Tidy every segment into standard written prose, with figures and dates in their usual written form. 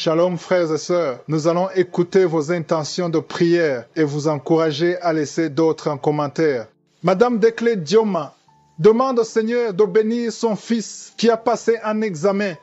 Shalom frères et sœurs, nous allons écouter vos intentions de prière et vous encourager à laisser d'autres en commentaire. Madame Dekle Dioma demande au Seigneur de bénir son fils qui a passé un examen.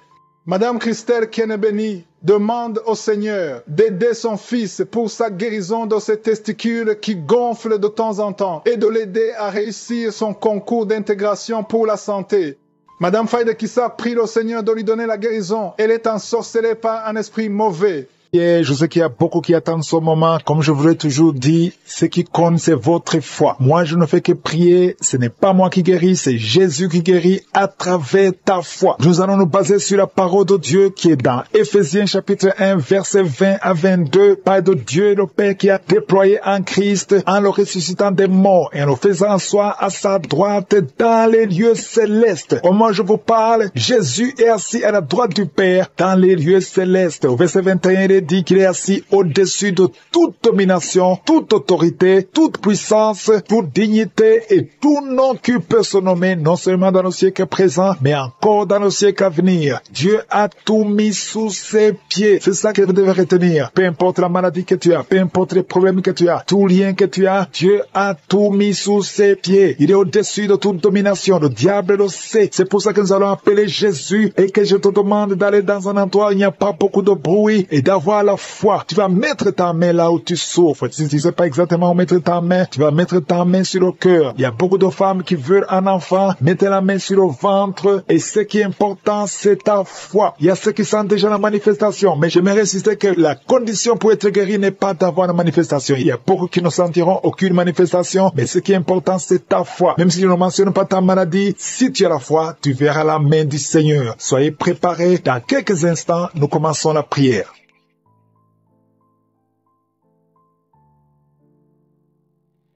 Madame Christelle Kenebeni demande au Seigneur d'aider son fils pour sa guérison de ses testicules qui gonflent de temps en temps et de l'aider à réussir son concours d'intégration pour la santé. Madame Faïde Kissa prie le Seigneur de lui donner la guérison. Elle est ensorcelée par un esprit mauvais. Et je sais qu'il y a beaucoup qui attendent ce moment. Comme je vous l'ai toujours dit, ce qui compte, c'est votre foi. Moi, je ne fais que prier. Ce n'est pas moi qui guéris, c'est Jésus qui guérit à travers ta foi. Nous allons nous baser sur la parole de Dieu qui est dans Éphésiens chapitre 1, versets 20 à 22. Par de Dieu le Père qui a déployé en Christ en le ressuscitant des morts et en le faisant asseoir à sa droite dans les lieux célestes. Au moment où je vous parle, Jésus est assis à la droite du Père dans les lieux célestes. Au verset 21, il dit qu'il est assis au-dessus de toute domination, toute autorité, toute puissance, toute dignité et tout nom qui peut se nommer non seulement dans le siècle présent, mais encore dans le siècle à venir. Dieu a tout mis sous ses pieds. C'est ça que vous devez retenir. Peu importe la maladie que tu as, peu importe les problèmes que tu as, tout lien que tu as, Dieu a tout mis sous ses pieds. Il est au-dessus de toute domination. Le diable le sait. C'est pour ça que nous allons appeler Jésus et que je te demande d'aller dans un endroit où il n'y a pas beaucoup de bruit et d'avoir la foi. Tu vas mettre ta main là où tu souffres. Si tu ne sais pas exactement où mettre ta main, tu vas mettre ta main sur le cœur. Il y a beaucoup de femmes qui veulent un enfant. Mettez la main sur le ventre. Et ce qui est important, c'est ta foi. Il y a ceux qui sentent déjà la manifestation. Mais j'aimerais insister que la condition pour être guéri n'est pas d'avoir la manifestation. Il y a beaucoup qui ne sentiront aucune manifestation. Mais ce qui est important, c'est ta foi. Même si je ne mentionne pas ta maladie, si tu as la foi, tu verras la main du Seigneur. Soyez préparés. Dans quelques instants, nous commençons la prière.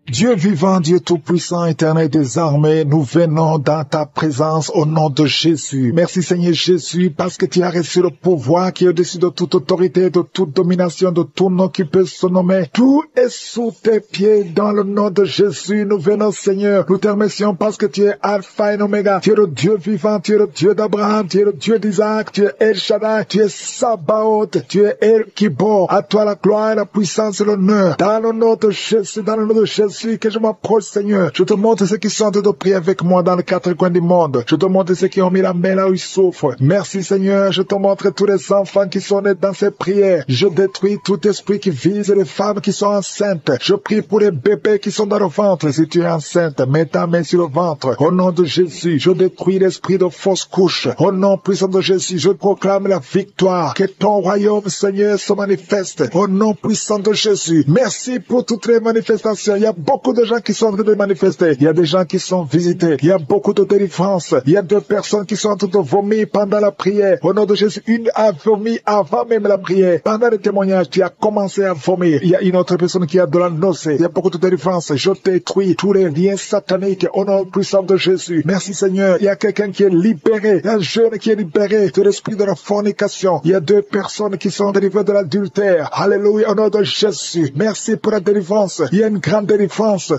Dieu vivant, Dieu tout-puissant, éternel des armées, nous venons dans ta présence au nom de Jésus. Merci Seigneur Jésus, parce que tu as reçu le pouvoir qui est au-dessus de toute autorité, de toute domination, de tout nom qui peut se nommer. Tout est sous tes pieds dans le nom de Jésus. Nous venons Seigneur, nous te remercions parce que tu es Alpha et Oméga. Tu es le Dieu vivant, tu es le Dieu d'Abraham, tu es le Dieu d'Isaac, tu es El Shaddai, tu es Sabaoth, tu es El Kibor. À toi la gloire, la puissance et l'honneur. Dans le nom de Jésus, dans le nom de Jésus, que je m'approche, Seigneur. Je te montre ceux qui sont en train de prier avec moi dans les quatre coins du monde. Je te montre ceux qui ont mis la main là où ils souffrent. Merci, Seigneur. Je te montre tous les enfants qui sont nés dans ces prières. Je détruis tout esprit qui vise les femmes qui sont enceintes. Je prie pour les bébés qui sont dans le ventre. Si tu es enceinte, mets ta main sur le ventre. Au nom de Jésus, je détruis l'esprit de fausse couche. Au nom puissant de Jésus, je proclame la victoire. Que ton royaume, Seigneur, se manifeste. Au nom puissant de Jésus. Merci pour toutes les manifestations. Il y a beaucoup de gens qui sont en train de manifester. Il y a des gens qui sont visités. Il y a beaucoup de délivrances. Il y a 2 personnes qui sont en train de vomir pendant la prière. Au nom de Jésus, une a vomi avant même la prière. Pendant le témoignage, tu as commencé à vomir. Il y a une autre personne qui a de la nausée. Il y a beaucoup de délivrances. Je détruis tous les liens sataniques au nom puissant de Jésus. Merci Seigneur. Il y a quelqu'un qui est libéré. Il y a un jeune qui est libéré de l'esprit de la fornication. Il y a 2 personnes qui sont délivrées de l'adultère. Alléluia, au nom de Jésus. Merci pour la délivrance. Il y a une grande délivrance.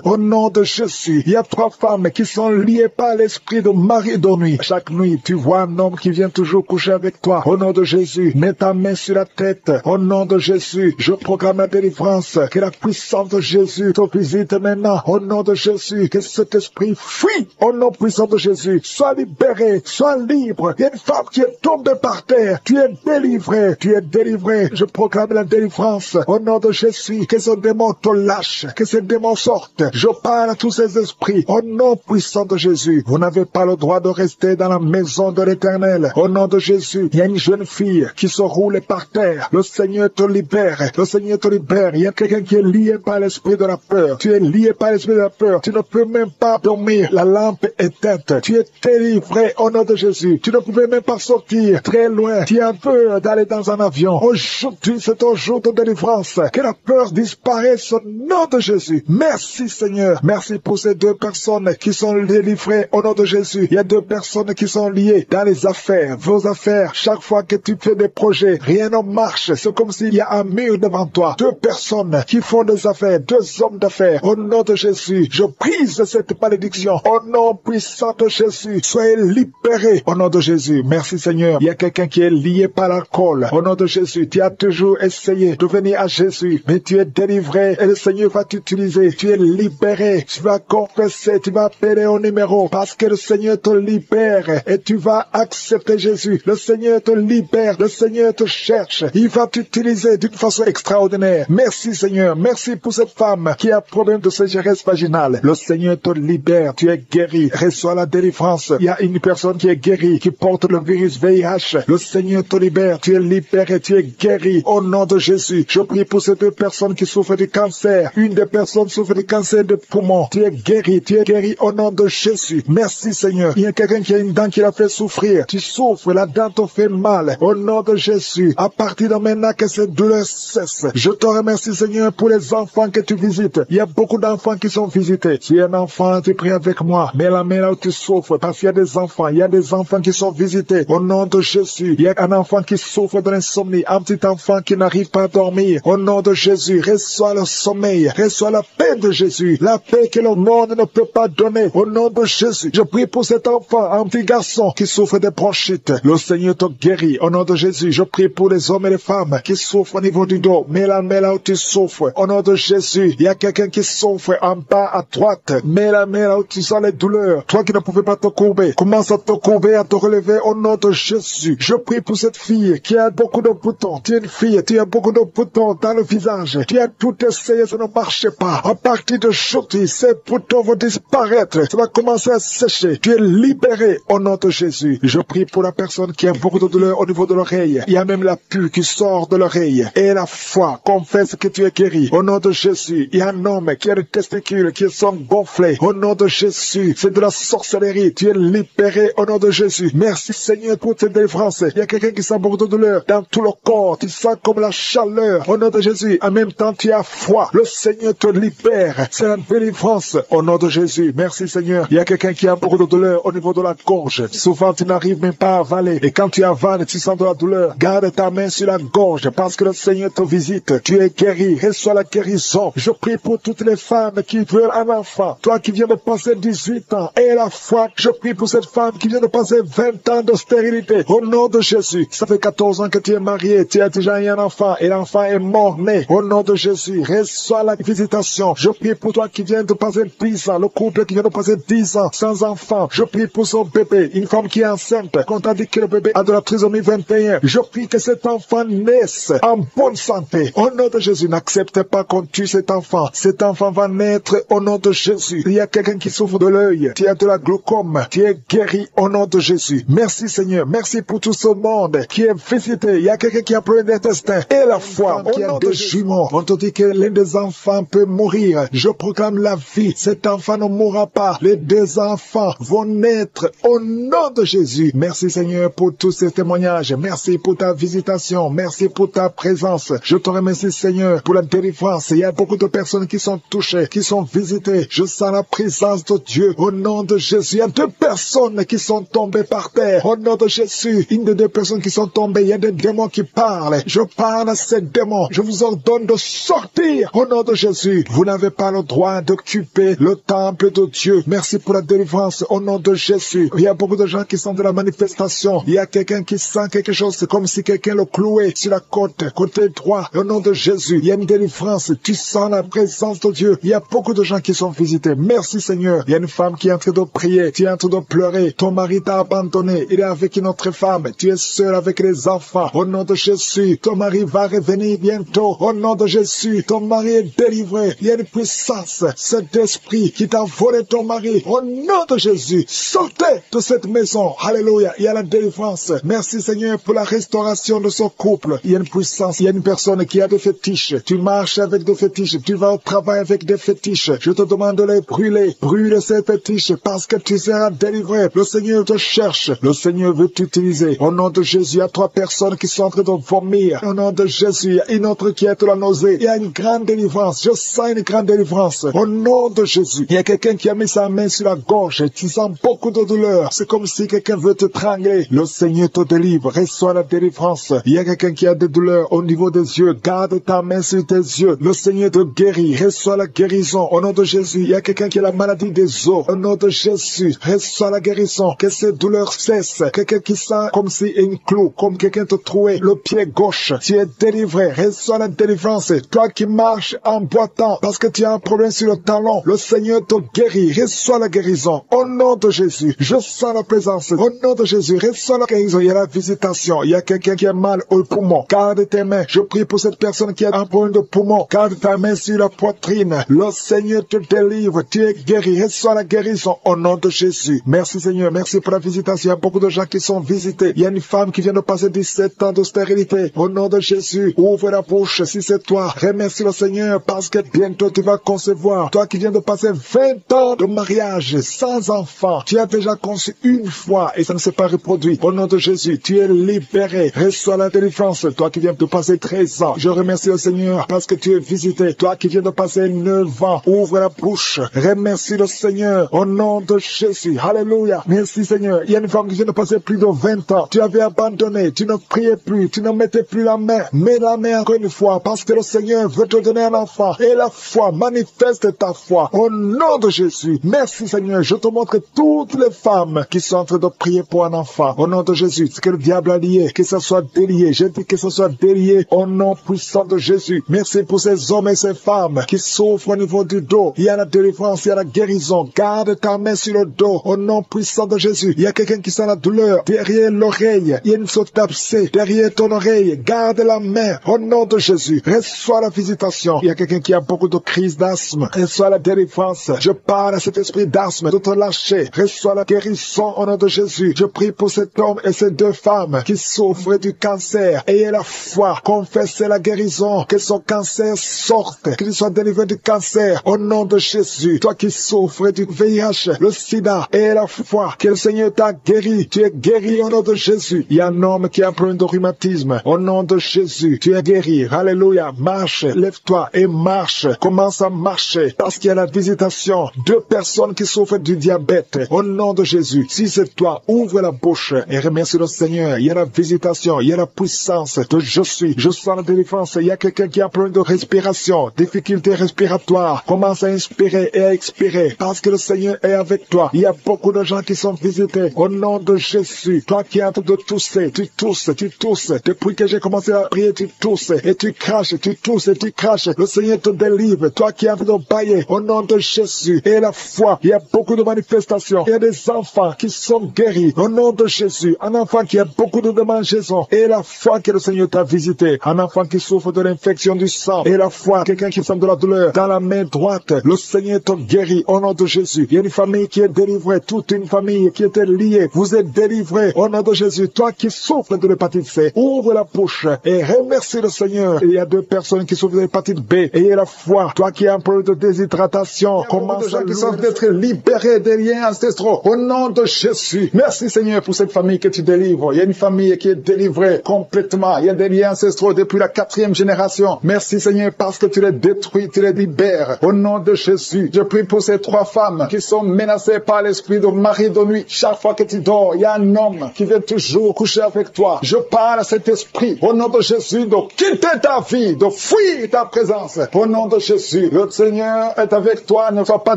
Au nom de Jésus, il y a 3 femmes qui sont liées par l'esprit de mari et de nuit. Chaque nuit, tu vois un homme qui vient toujours coucher avec toi. Au nom de Jésus, mets ta main sur la tête. Au nom de Jésus, je proclame la délivrance. Que la puissance de Jésus te visite maintenant. Au nom de Jésus, que cet esprit fuit. Au nom puissant de Jésus, sois libéré, sois libre. Il y a une femme qui est tombée par terre. Tu es délivré, tu es délivré. Je proclame la délivrance. Au nom de Jésus, que ce démon te lâche, que ce démon sorte. Je parle à tous ces esprits. Au nom puissant de Jésus, vous n'avez pas le droit de rester dans la maison de l'Éternel. Au nom de Jésus, il y a une jeune fille qui se roule par terre. Le Seigneur te libère. Le Seigneur te libère. Il y a quelqu'un qui est lié par l'esprit de la peur. Tu es lié par l'esprit de la peur. Tu ne peux même pas dormir. La lampe est éteinte. Tu es délivré au nom de Jésus. Tu ne pouvais même pas sortir très loin. Tu as peur d'aller dans un avion. Aujourd'hui, c'est ton jour de délivrance. Que la peur disparaisse au nom de Jésus. Merci Merci Seigneur. Merci pour ces 2 personnes qui sont délivrées au nom de Jésus. Il y a 2 personnes qui sont liées dans les affaires, vos affaires. Chaque fois que tu fais des projets, rien ne marche. C'est comme s'il y a un mur devant toi. 2 personnes qui font des affaires, 2 hommes d'affaires. Au nom de Jésus, je brise cette malédiction. Au nom puissant de Jésus, soyez libérés. Au nom de Jésus, merci Seigneur. Il y a quelqu'un qui est lié par l'alcool. Au nom de Jésus, tu as toujours essayé de venir à Jésus, mais tu es délivré et le Seigneur va t'utiliser. Tu es libéré. Tu vas confesser, tu vas appeler au numéro parce que le Seigneur te libère et tu vas accepter Jésus. Le Seigneur te libère, le Seigneur te cherche. Il va t'utiliser d'une façon extraordinaire. Merci Seigneur. Merci pour cette femme qui a problème de sécheresse vaginale. Le Seigneur te libère. Tu es guéri. Reçois la délivrance. Il y a une personne qui est guérie, qui porte le virus VIH. Le Seigneur te libère. Tu es libéré. Tu es guéri. Au nom de Jésus, je prie pour ces 2 personnes qui souffrent du cancer. Une des personnes souffre du cancer de poumon. Tu es guéri au nom de Jésus. Merci Seigneur. Il y a quelqu'un qui a une dent qui l'a fait souffrir. Tu souffres, la dent te fait mal. Au nom de Jésus, à partir de maintenant que cette douleur cesse. Je te remercie Seigneur pour les enfants que tu visites. Il y a beaucoup d'enfants qui sont visités. Si un enfant, tu pries avec moi. Mais la main là où tu souffres, parce qu'il y a des enfants. Il y a des enfants qui sont visités. Au nom de Jésus, il y a un enfant qui souffre de l'insomnie. Un petit enfant qui n'arrive pas à dormir. Au nom de Jésus, reçois le sommeil. Reçois la paix de Jésus. La paix que le monde ne peut pas donner. Au nom de Jésus, je prie pour cet enfant, un petit garçon qui souffre de bronchite. Le Seigneur te guérit. Au nom de Jésus, je prie pour les hommes et les femmes qui souffrent au niveau du dos. Mets la main là où tu souffres. Au nom de Jésus, il y a quelqu'un qui souffre en bas à droite. Mets la main là où tu sens les douleurs. Toi qui ne pouvais pas te courber, commence à te courber, à te relever au nom de Jésus. Je prie pour cette fille qui a beaucoup de boutons. Tu es une fille, tu as beaucoup de boutons dans le visage. Tu as tout essayé, ça ne marche pas. À partir de aujourd'hui, ces boutons vont disparaître. Ça va commencer à sécher. Tu es libéré au nom de Jésus. Je prie pour la personne qui a beaucoup de douleur au niveau de l'oreille. Il y a même la pue qui sort de l'oreille. Et la foi confesse que tu es guéri. Au nom de Jésus, il y a un homme qui a des testicules qui sont gonflés. Au nom de Jésus, c'est de la sorcellerie. Tu es libéré au nom de Jésus. Merci Seigneur pour cette délivrance. Il y a quelqu'un qui sent beaucoup de douleur dans tout le corps. Tu sens comme la chaleur. Au nom de Jésus, en même temps tu as foi. Le Seigneur te libère. C'est la délivrance au nom de Jésus. Merci Seigneur. Il y a quelqu'un qui a beaucoup de douleur au niveau de la gorge. Souvent tu n'arrives même pas à avaler. Et quand tu avales, tu sens de la douleur. Garde ta main sur la gorge parce que le Seigneur te visite. Tu es guéri. Reçois la guérison. Je prie pour toutes les femmes qui veulent un enfant. Toi qui viens de passer 18 ans et la foi, je prie pour cette femme qui vient de passer 20 ans de stérilité. Au nom de Jésus. Ça fait 14 ans que tu es marié. Tu as déjà eu un enfant et l'enfant est mort-né. Au nom de Jésus. Reçois la visitation. Je prie pour toi qui viens de passer 10 ans. Le couple qui vient de passer 10 ans sans enfant. Je prie pour son bébé. Une femme qui est enceinte. Quand on t'a dit que le bébé a de la trisomie 21. Je prie que cet enfant naisse en bonne santé. Au nom de Jésus. N'acceptez pas qu'on tue cet enfant. Cet enfant va naître au nom de Jésus. Il y a quelqu'un qui souffre de l'œil. Tu as de la glaucome. Tu es guéri au nom de Jésus. Merci Seigneur. Merci pour tout ce monde qui est visité. Il y a quelqu'un qui a problème d'intestin. Et la foi. Qui a des jumeaux. On te dit que l'un des enfants peut mourir. Je proclame la vie. Cet enfant ne mourra pas. Les 2 enfants vont naître au nom de Jésus. Merci Seigneur pour tous ces témoignages. Merci pour ta visitation. Merci pour ta présence. Je te remercie Seigneur pour la délivrance. Il y a beaucoup de personnes qui sont touchées, qui sont visitées. Je sens la présence de Dieu au nom de Jésus. Il y a 2 personnes qui sont tombées par terre au nom de Jésus. Une des 2 personnes qui sont tombées, il y a des démons qui parlent. Je parle à ces démons. Je vous ordonne de sortir au nom de Jésus. Vous n'avez pas le droit d'occuper le temple de Dieu. Merci pour la délivrance au nom de Jésus. Il y a beaucoup de gens qui sont de la manifestation. Il y a quelqu'un qui sent quelque chose. C'est comme si quelqu'un le clouait sur la côte, côté droit. Au nom de Jésus, il y a une délivrance. Tu sens la présence de Dieu. Il y a beaucoup de gens qui sont visités. Merci Seigneur. Il y a une femme qui est en train de prier. Tu es en train de pleurer. Ton mari t'a abandonné. Il est avec une autre femme. Tu es seul avec les enfants. Au nom de Jésus, ton mari va revenir bientôt. Au nom de Jésus, ton mari est délivré. Il y a une puissance. Cet esprit qui t'a volé ton mari. Au nom de Jésus, sortez de cette maison. Alléluia. Il y a la délivrance. Merci Seigneur pour la restauration de son couple. Il y a une puissance. Il y a une personne qui a des fétiches. Tu marches avec des fétiches. Tu vas au travail avec des fétiches. Je te demande de les brûler. Brûle ces fétiches parce que tu seras délivré. Le Seigneur te cherche. Le Seigneur veut t'utiliser. Au nom de Jésus, il y a 3 personnes qui sont en train de vomir. Au nom de Jésus, il y a une autre qui est de la nausée. Il y a une grande délivrance. Je sens une grande prends délivrance. Au nom de Jésus. Il y a quelqu'un qui a mis sa main sur la gorge. Tu sens beaucoup de douleur. C'est comme si quelqu'un veut te trangler. Le Seigneur te délivre. Reçois la délivrance. Il y a quelqu'un qui a des douleurs au niveau des yeux. Garde ta main sur tes yeux. Le Seigneur te guérit. Reçois la guérison. Au nom de Jésus. Il y a quelqu'un qui a la maladie des os. Au nom de Jésus. Reçois la guérison. Que ces douleurs cessent. Quelqu'un qui sent comme si une clou, comme quelqu'un te trouait le pied gauche. Tu es délivré. Reçois la délivrance. Toi qui marches en boitant parce que tu as un problème sur le talon, le Seigneur te guérit. Reçois la guérison. Au nom de Jésus. Je sens la présence. Au nom de Jésus. Reçois la guérison. Il y a la visitation. Il y a quelqu'un qui a mal au poumon. Garde tes mains. Je prie pour cette personne qui a un problème de poumon. Garde ta main sur la poitrine. Le Seigneur te délivre. Tu es guéri. Reçois la guérison. Au nom de Jésus. Merci Seigneur. Merci pour la visitation. Il y a beaucoup de gens qui sont visités. Il y a une femme qui vient de passer 17 ans de stérilité. Au nom de Jésus. Ouvre la bouche si c'est toi. Remercie le Seigneur parce que bientôt tu vas concevoir. Toi qui viens de passer 20 ans de mariage sans enfant. Tu as déjà conçu une fois et ça ne s'est pas reproduit. Au nom de Jésus, tu es libéré. Reçois la délivrance. Toi qui viens de passer 13 ans. Je remercie le Seigneur parce que tu es visité. Toi qui viens de passer 9 ans. Ouvre la bouche. Remercie le Seigneur. Au nom de Jésus. Alléluia. Merci Seigneur. Il y a une femme qui vient de passer plus de 20 ans. Tu avais abandonné. Tu ne priais plus. Tu ne mettais plus la main. Mets la main encore une fois parce que le Seigneur veut te donner un enfant. Et la foi, manifeste ta foi. Au nom de Jésus. Merci Seigneur. Je te montre toutes les femmes qui sont en train de prier pour un enfant. Au nom de Jésus. Ce que le diable a lié, que ça soit délié. Je dis que ça soit délié au nom puissant de Jésus. Merci pour ces hommes et ces femmes qui souffrent au niveau du dos. Il y a la délivrance, il y a la guérison. Garde ta main sur le dos au nom puissant de Jésus. Il y a quelqu'un qui sent la douleur derrière l'oreille. Il y a une sorte d'abcès derrière ton oreille. Garde la main au nom de Jésus. Reçois la visitation. Il y a quelqu'un qui a beaucoup de crises d'asthme. Reçois la délivrance. Je parle à cet esprit d'asthme de te lâcher. Reçois la guérison au nom de Jésus. Je prie pour cet homme et ces deux femmes qui souffrent du cancer. Ayez la foi. Confessez la guérison. Que son cancer sorte. Qu'il soit délivré du cancer au nom de Jésus. Toi qui souffres du VIH, le sida, ayez la foi. Que le Seigneur t'a guéri. Tu es guéri au nom de Jésus. Il y a un homme qui a un problème de rhumatisme. Au nom de Jésus, tu es guéri. Alléluia. Marche. Lève-toi et marche. Commence à marcher. Parce qu'il y a la visitation. 2 personnes qui souffrent du diabète. Au nom de Jésus. Si c'est toi, ouvre la bouche et remercie le Seigneur. Il y a la visitation. Il y a la puissance de je suis. Je sens la délivrance. Il y a quelqu'un qui a un problème de respiration. Difficulté respiratoire. Commence à inspirer et à expirer. Parce que le Seigneur est avec toi. Il y a beaucoup de gens qui sont visités. Au nom de Jésus. Toi qui es en train de tousser. Tu tousses. Tu tousses. Depuis que j'ai commencé à prier, tu tousses. Et tu craches. Tu tousses et tu craches. Le Seigneur te délivre. Toi qui es en train de bailler. Au nom de Jésus. Et la foi. Il y a beaucoup de manifestations. Il y a des enfants qui sont guéris. Au nom de Jésus. Un enfant qui a beaucoup de démangeaisons. Et la foi que le Seigneur t'a visité. Un enfant qui souffre de l'infection du sang. Et la foi. Quelqu'un qui sent de la douleur dans la main droite. Le Seigneur te guérit. Au nom de Jésus. Il y a une famille qui est délivrée. Toute une famille qui était liée. Vous êtes délivrés. Au nom de Jésus. Toi qui souffres de l'hépatite C. Ouvre la bouche. Et remercie le Seigneur. Il y a 2 personnes qui souffrent de l'hépatite B. Ayez la foi. Toi qui as un problème de déshydratation. Commence à qui sont d'être libérés des liens ancestraux. Au nom de Jésus. Merci Seigneur pour cette famille que tu délivres. Il y a une famille qui est délivrée complètement. Il y a des liens ancestraux depuis la 4e génération. Merci Seigneur parce que tu les détruis, tu les libères. Au nom de Jésus. Je prie pour ces 3 femmes qui sont menacées par l'esprit de mari de nuit. Chaque fois que tu dors, il y a un homme qui vient toujours coucher avec toi. Je parle à cet esprit. Au nom de Jésus, de quitter ta vie, de fuir ta présence. Au nom de Jésus. Le Seigneur est avec toi. Ne sois pas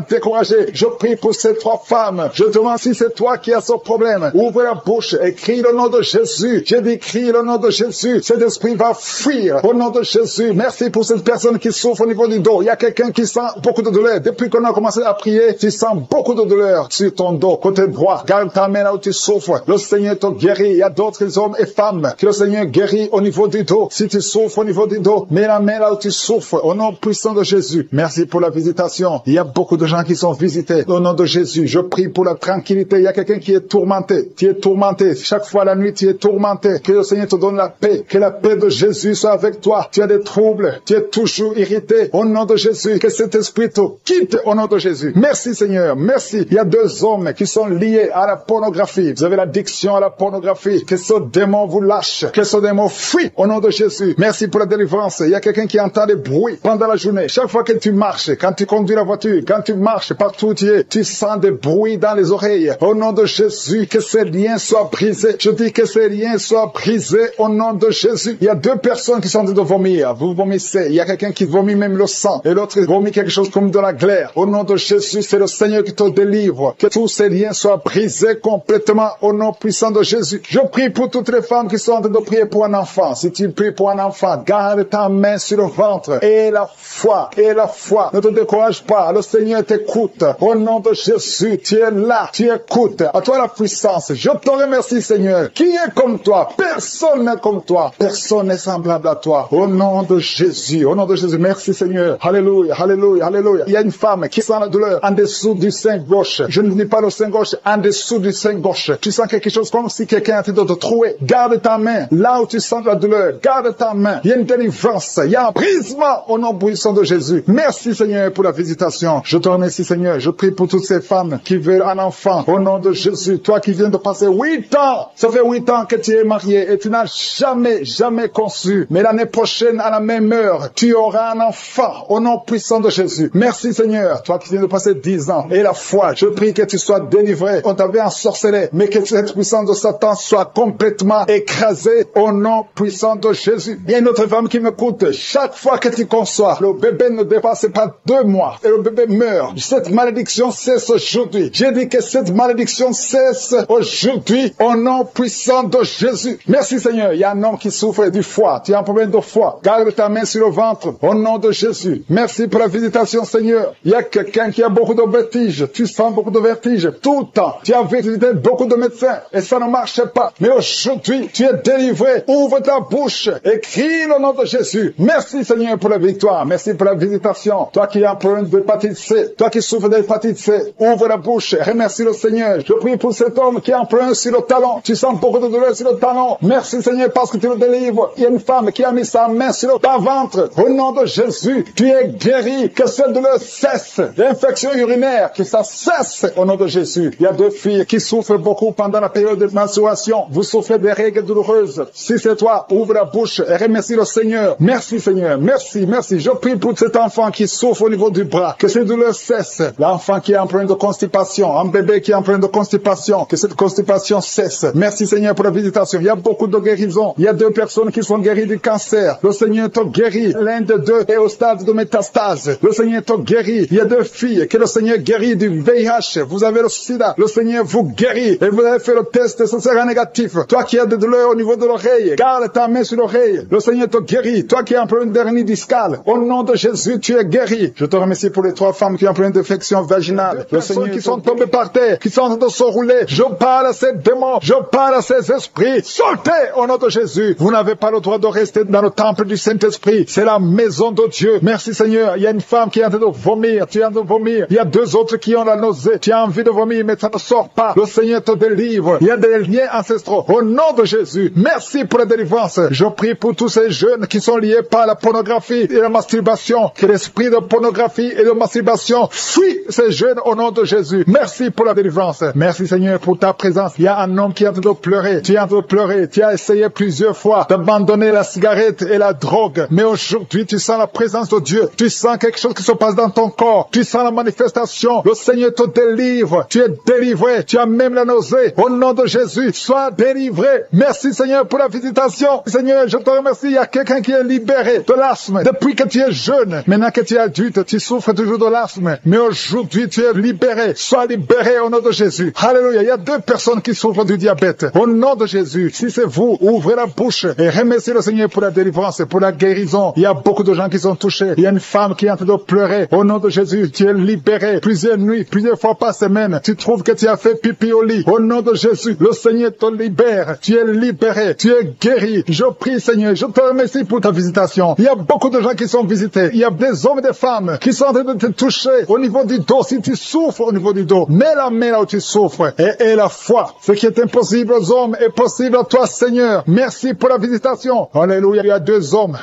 découragé. Je prie pour ces 3 femmes. Je demande si c'est toi qui as ce problème. Ouvre la bouche et crie le nom de Jésus. J'ai dit crie le nom de Jésus. Cet esprit va fuir. Au nom de Jésus. Merci pour cette personne qui souffre au niveau du dos. Il y a quelqu'un qui sent beaucoup de douleur. Depuis qu'on a commencé à prier, tu sens beaucoup de douleur sur ton dos, côté droit. Garde ta main là où tu souffres. Le Seigneur te guérit. Il y a d'autres hommes et femmes que le Seigneur guérit au niveau du dos. Si tu souffres au niveau du dos, mets la main là où tu souffres. Au nom puissant de Jésus. Merci pour la visitation. Il y a beaucoup de gens qui sont visités. Au nom de Jésus, je prie pour la tranquillité. Il y a quelqu'un qui est tourmenté. Tu es tourmenté. Chaque fois la nuit, tu es tourmenté. Que le Seigneur te donne la paix. Que la paix de Jésus soit avec toi. Tu as des troubles. Tu es toujours irrité. Au nom de Jésus, que cet esprit te quitte au nom de Jésus. Merci Seigneur. Merci. Il y a 2 hommes qui sont liés à la pornographie. Vous avez l'addiction à la pornographie. Que ce démon vous lâche. Que ce démon fuit au nom de Jésus. Merci pour la délivrance. Il y a quelqu'un qui entend des bruits pendant la journée. Chaque fois fois que tu marches, quand tu conduis la voiture, quand tu marches partout où tu es, tu sens des bruits dans les oreilles. Au nom de Jésus, que ces liens soient brisés. Je dis que ces liens soient brisés au nom de Jésus. Il y a deux personnes qui sont en train de vomir. Vous vomissez. Il y a quelqu'un qui vomit même le sang. Et l'autre vomit quelque chose comme de la glaire. Au nom de Jésus, c'est le Seigneur qui te délivre. Que tous ces liens soient brisés complètement au nom puissant de Jésus. Je prie pour toutes les femmes qui sont en train de prier pour un enfant. Si tu pries pour un enfant, garde ta main sur le ventre. Et la foi. Ne te décourage pas. Le Seigneur t'écoute. Au nom de Jésus, tu es là. Tu écoutes. À toi la puissance. Je te remercie, Seigneur. Qui est comme toi? Personne n'est comme toi. Personne n'est semblable à toi. Au nom de Jésus. Au nom de Jésus. Merci, Seigneur. Alléluia, alléluia, alléluia. Il y a une femme qui sent la douleur en dessous du sein gauche. Je ne dis pas le sein gauche, en dessous du sein gauche. Tu sens quelque chose comme si quelqu'un était de te trouer. Garde ta main. Là où tu sens la douleur, garde ta main. Il y a une délivrance. Il y a un brisement au nom puissant de Jésus. Merci, Seigneur, pour la visitation. Je te remercie, Seigneur. Je prie pour toutes ces femmes qui veulent un enfant. Au nom de Jésus, toi qui viens de passer 8 ans, ça fait 8 ans que tu es marié et tu n'as jamais conçu. Mais l'année prochaine, à la même heure, tu auras un enfant au nom puissant de Jésus. Merci Seigneur, toi qui viens de passer 10 ans. Et la foi, je prie que tu sois délivré. On t'avait ensorcelé, mais que cette puissance de Satan soit complètement écrasée au nom puissant de Jésus. Il y a une autre femme qui m'écoute. Chaque fois que tu conçois, le bébé ne dépasse pas 2 mois et le bébé meurt. Cette malédiction cesse aujourd'hui. J'ai dit que cette malédiction cesse aujourd'hui au nom puissant de Jésus. Merci Seigneur. Il y a un homme qui souffre du foie. Tu as un problème de foie. Garde ta main sur le ventre au nom de Jésus. Merci pour la visitation Seigneur. Il y a quelqu'un qui a beaucoup de vertiges. Tu sens beaucoup de vertiges tout le temps. Tu as visité beaucoup de médecins et ça ne marche pas. Mais aujourd'hui, tu es délivré. Ouvre ta bouche et crie le nom de Jésus. Merci Seigneur pour la victoire. Merci pour la visitation. Toi qui as un problème d'hépatite C, toi qui souffres d'hépatite C, ouvre la bouche. Remercie le Seigneur. Je prie pour cet homme qui a un problème sur le talon. Tu sens beaucoup de douleur sur le talon. Merci Seigneur parce que tu le délivres. Il y a une femme qui a mis sa main sur ton ventre. Au nom de Jésus, tu es guéri. Que cette douleur cesse. L'infection urinaire, que ça cesse au nom de Jésus. Il y a 2 filles qui souffrent beaucoup pendant la période de menstruation. Vous souffrez des règles douloureuses. Si c'est toi, ouvre la bouche et remercie le Seigneur. Merci Seigneur. Merci. Je prie pour cet enfant qui souffre au niveau du bras. Que cette douleur cesse. L'enfant qui est en problème de constipation. Un bébé qui est en problème de constipation. Que cette constipation cesse. Merci Seigneur pour la visitation. Il y a beaucoup de guérisons. Il y a 2 personnes qui sont guéries du cancer. Le Seigneur te guérit. L'un de 2 est au stade de métastase. Le Seigneur te guérit. Il y a 2 filles que le Seigneur guérit du VIH. Vous avez le sida. Le Seigneur vous guérit. Et vous avez fait le test et ce sera négatif. Toi qui as des douleurs au niveau de l'oreille, garde ta main sur l'oreille. Le Seigneur te guérit. Toi qui as un problème d'hernie discale, au nom de Jésus, tu es guéri. Je te remercie pour les 3 femmes qui ont un problème d'infection vaginale. Le Seigneur qui sont tombées par terre, qui sont en train de se rouler. Je parle à ces démons. Je parle à ces esprits. Sortez au nom de Jésus. Vous n'avez pas le droit de rester dans le temple du Saint-Esprit. C'est la maison de Dieu. Merci Seigneur. Il y a une femme qui est en train de vomir. Tu es en train de vomir. Il y a 2 autres qui ont la nausée. Tu as envie de vomir, mais ça ne sort pas. Le Seigneur te délivre. Il y a des liens ancestraux. Au nom de Jésus. Merci pour la délivrance. Je prie pour tous ces jeunes qui sont liés par la pornographie et la masturbation. Que l'esprit de pornographie et de masturbation fuit ces jeunes au nom de Jésus. Merci pour la délivrance. Merci Seigneur pour ta présence. Il y a un homme qui est en train de pleurer. Tu es en train de pleurer. Tu as essayé plusieurs fois d'abandonner la cigarette et la drogue. Mais aujourd'hui, tu sens la présence de Dieu. Tu sens quelque chose qui se passe dans ton corps. Tu sens la manifestation. Le Seigneur te délivre. Tu es délivré. Tu as même la nausée. Au nom de Jésus, sois délivré. Merci Seigneur pour la visitation. Seigneur, je te remercie. Il y a quelqu'un qui est libéré de l'asthme. Depuis que tu es jeune, maintenant que tu es adulte, tu souffres toujours de l'asthme. Mais aujourd'hui, tu es libéré. Sois libéré au nom de Jésus. Alléluia. Il y a 2 personnes qui souffrent du diabète. Au nom de Jésus, si c'est vous, ouvrez la bouche et remerciez le Seigneur pour la délivrance, pour la guérison. Il y a beaucoup de gens qui sont touchés. Il y a une femme qui est en train de pleurer. Au nom de Jésus, tu es libéré. Plusieurs nuits, plusieurs fois par semaine, tu trouves que tu as fait pipi au lit. Au nom de Jésus, le Seigneur te libère. Tu es libéré. Tu es guéri. Je prie, Seigneur, je te remercie pour ta visitation. Il y a beaucoup de gens qui sont visités. Il y a des hommes et des femmes qui sont en train de te toucher au niveau du dos. Si tu souffres au niveau du dos, mets la main là où tu souffres et la foi. Ce qui est impossible aux hommes est possible à toi, Seigneur. Merci pour la visitation. Alléluia. Il y a 2 hommes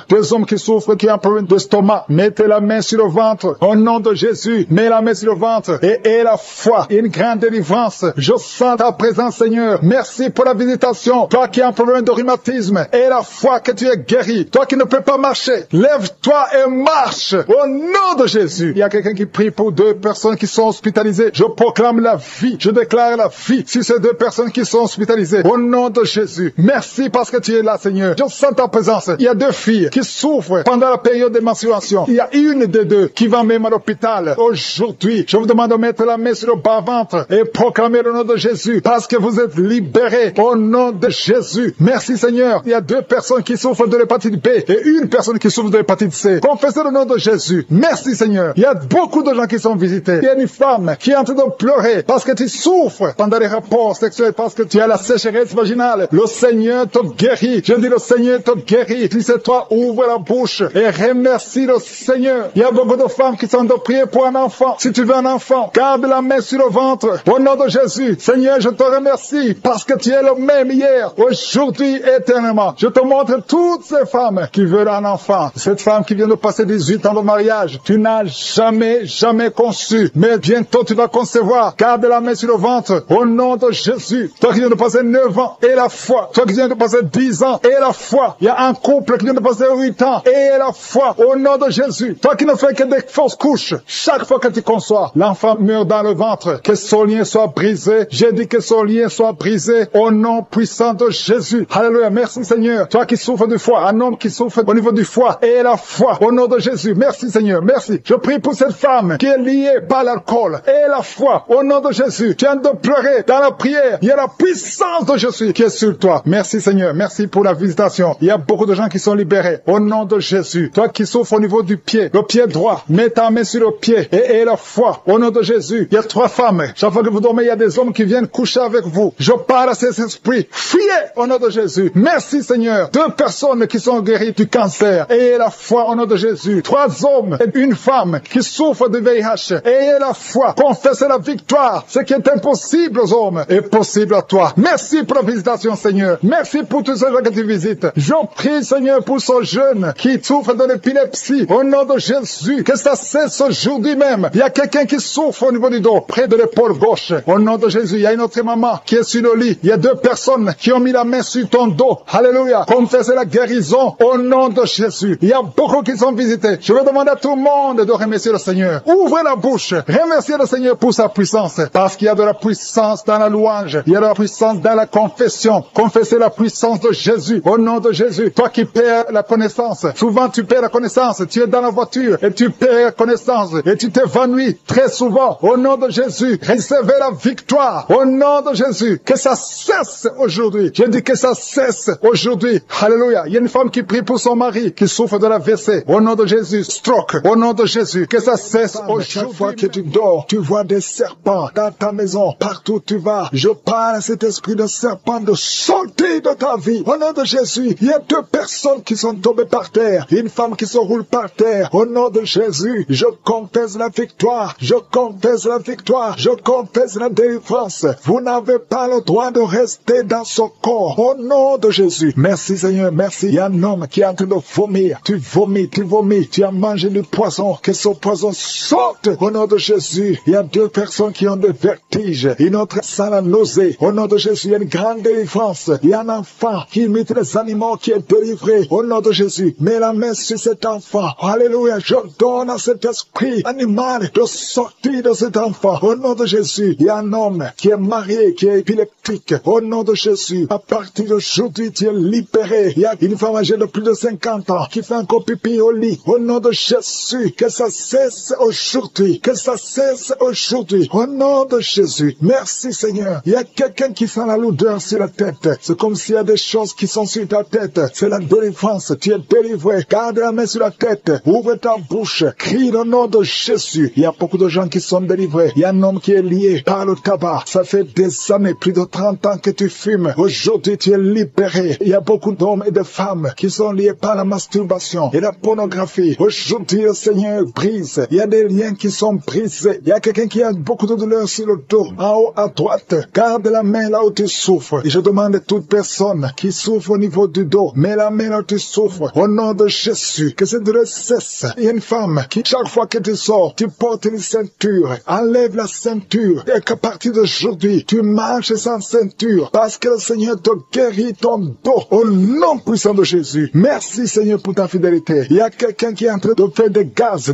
qui souffrent, qui ont un problème d'estomac. Mettez la main sur le ventre. Au nom de Jésus, mets la main sur le ventre et la foi. Une grande délivrance. Je sens ta présence, Seigneur. Merci pour la visitation. Toi qui as un problème de rhumatisme et la foi que tu es guéri. Toi qui ne peux pas marcher, lève-toi et marche. VIH. Au nom de Jésus. Il y a quelqu'un qui prie pour 2 personnes qui sont hospitalisées. Je proclame la vie. Je déclare la vie sur ces 2 personnes qui sont hospitalisées. Au nom de Jésus. Merci parce que tu es là, Seigneur. Je sens ta présence. Il y a 2 filles qui souffrent pendant la période de menstruation. Il y a une des 2 qui va même à l'hôpital. Aujourd'hui, je vous demande de mettre la main sur le bas-ventre et proclamer le nom de Jésus parce que vous êtes libérés au nom de Jésus. Merci, Seigneur. Il y a 2 personnes qui souffrent de l'hépatite B et une personne qui souffre de l'hépatite C. Confessez le nom de Jésus. Merci, Seigneur. Il y a beaucoup de gens qui sont visités. Il y a une femme qui est en train de pleurer parce que tu souffres pendant les rapports sexuels, parce que tu as la sécheresse vaginale. Le Seigneur te guérit. Je dis le Seigneur te guérit. Si c'est toi, ouvre la bouche et remercie le Seigneur. Il y a beaucoup de femmes qui sont en train de prier pour un enfant. Si tu veux un enfant, garde la main sur le ventre. Au nom de Jésus, Seigneur, je te remercie parce que tu es le même hier, aujourd'hui, éternellement. Je te montre toutes ces femmes qui veulent un enfant. Cette femme qui vient de passer 18 ans de mariage, tu n'as jamais conçu. Mais bientôt tu vas concevoir. Garde la main sur le ventre. Au nom de Jésus. Toi qui viens de passer 9 ans et la foi. Toi qui viens de passer 10 ans et la foi. Il y a un couple qui vient de passer 8 ans et la foi. Au nom de Jésus. Toi qui ne fais que des fausses couches. Chaque fois que tu conçois, l'enfant meurt dans le ventre. Que son lien soit brisé. J'ai dit que son lien soit brisé. Au nom puissant de Jésus. Alléluia. Merci Seigneur. Toi qui souffres du foie. Un homme qui souffre au niveau du foie et la foi. Au nom de Jésus. Merci Seigneur. Merci. Je prie pour cette femme qui est liée par l'alcool et la foi. Au nom de Jésus. Tu viens de pleurer dans la prière. Il y a la puissance de Jésus qui est sur toi. Merci Seigneur. Merci pour la visitation. Il y a beaucoup de gens qui sont libérés. Au nom de Jésus. Toi qui souffres au niveau du pied. Le pied droit. Mets ta main sur le pied et la foi. Au nom de Jésus. Il y a 3 femmes. Chaque fois que vous dormez, il y a des hommes qui viennent coucher avec vous. Je parle à ces esprits. Fuyez au nom de Jésus. Merci Seigneur. 2 personnes qui sont guéries du cancer. Ayez la foi au nom de Jésus. 3 hommes et une femme qui souffrent de VIH. Ayez la foi. Confessez la victoire. Ce qui est impossible aux hommes est possible à toi. Merci pour la visitation Seigneur. Merci pour tous ces gens que tu visites. Je prie Seigneur pour ce jeune qui souffre de l'épilepsie. Au nom de Jésus. Que ça cesse aujourd'hui même. Il y a quelqu'un qui souffre au niveau du dos, près de l'épaule gauche. Au nom de Jésus. Il y a une autre maman qui est sur le lit. Il y a 2 personnes qui ont mis la main sur ton dos. Alléluia. Confessez la guérison au nom de Jésus. Il y a beaucoup qui sont visités. Je vais demander à tout le monde de remercier le Seigneur. Ouvrez la bouche. Remerciez le Seigneur pour sa puissance. Parce qu'il y a de la puissance dans la louange. Il y a de la puissance dans la confession. Confessez la puissance de Jésus. Au nom de Jésus. Toi qui perds la connaissance. Souvent tu perds la connaissance. Tu es dans la voiture et tu perds la connaissance. Et tu t'évanouis très souvent. Au nom de Jésus. Recevez la victoire. Au nom de Jésus. Que ça cesse aujourd'hui. Je dis que ça cesse aujourd'hui. Alléluia. Il y a une femme qui prie pour son mari qui souffre de la WC. Au nom de Jésus. Stroke. Au nom de Jésus. Que ça cesse aujourd'hui. Chaque fois que tu dors, tu vois des serpents dans ta maison. Partout où tu vas. Je parle à cet esprit de serpent de sortir de ta vie. Au nom de Jésus. Il y a 2 personnes qui sont tombées par terre. Une femme qui se roule par terre. Au nom de Jésus. Je confesse la victoire. Je confesse la victoire. Je confesse la délivrance. Vous n'avez pas le droit de rester dans ce corps. Au nom de Jésus. Merci Seigneur, merci. Il y a un homme qui est en train de vomir. Tu vomis, tu vomis. Tu as mangé du poison. Que ce poison sorte. Au nom de Jésus. Il y a 2 personnes qui ont des vertiges. Une autre sent la nausée. Au nom de Jésus, il y a une grande délivrance. Il y a un enfant qui imite les animaux qui est délivré. Au nom de Jésus. Mets la main sur cet enfant. Alléluia. Je donne à cet esprit animal de sortir de cet enfant. Au nom de Jésus. Il y a un homme qui est marié, qui est épileptique. Au nom de Jésus. À partir d'aujourd'hui, tu es libéré. Il y a une femme âgée de plus de 50 ans qui fait encore pipi au lit. Au nom de Jésus. Que ça cesse aujourd'hui. Que ça cesse aujourd'hui. Au nom de Jésus. Merci Seigneur. Il y a quelqu'un qui sent la lourdeur sur la tête. C'est comme s'il y a des choses qui sont sur ta tête. C'est la délivrance. Tu es délivré. Garde la main sur la tête. Ouvre ta bouche. Crie le nom de Jésus. Il y a beaucoup de gens qui sont délivrés. Il y a un homme qui est lié par le tabac. Ça fait des années, plus de 30 ans que tu fumes. Aujourd'hui, tu es libéré. Il y a beaucoup d'hommes et de femmes qui sont liés par la masturbation et la pornographie. Aujourd'hui, le Seigneur brise. Il y a des liens qui sont brisés. Il y a quelqu'un qui a beaucoup de douleur sur le dos. En haut à droite, garde la main là où tu souffres. Et je demande à toute personne qui souffre au niveau du dos, mets la main là où tu souffres. Au nom de Jésus, que cette douleur cesse. Il y a une femme qui, chaque fois que tu sors, tu portes une ceinture. Enlève la ceinture. Et qu'à partir d'aujourd'hui, tu marches sans ceinture. Parce que le Seigneur te guérit ton dos. Au nom puissant de Jésus. Merci Seigneur pour ta fidélité. Il y a quelqu'un qui qui est en train de faire des gaz.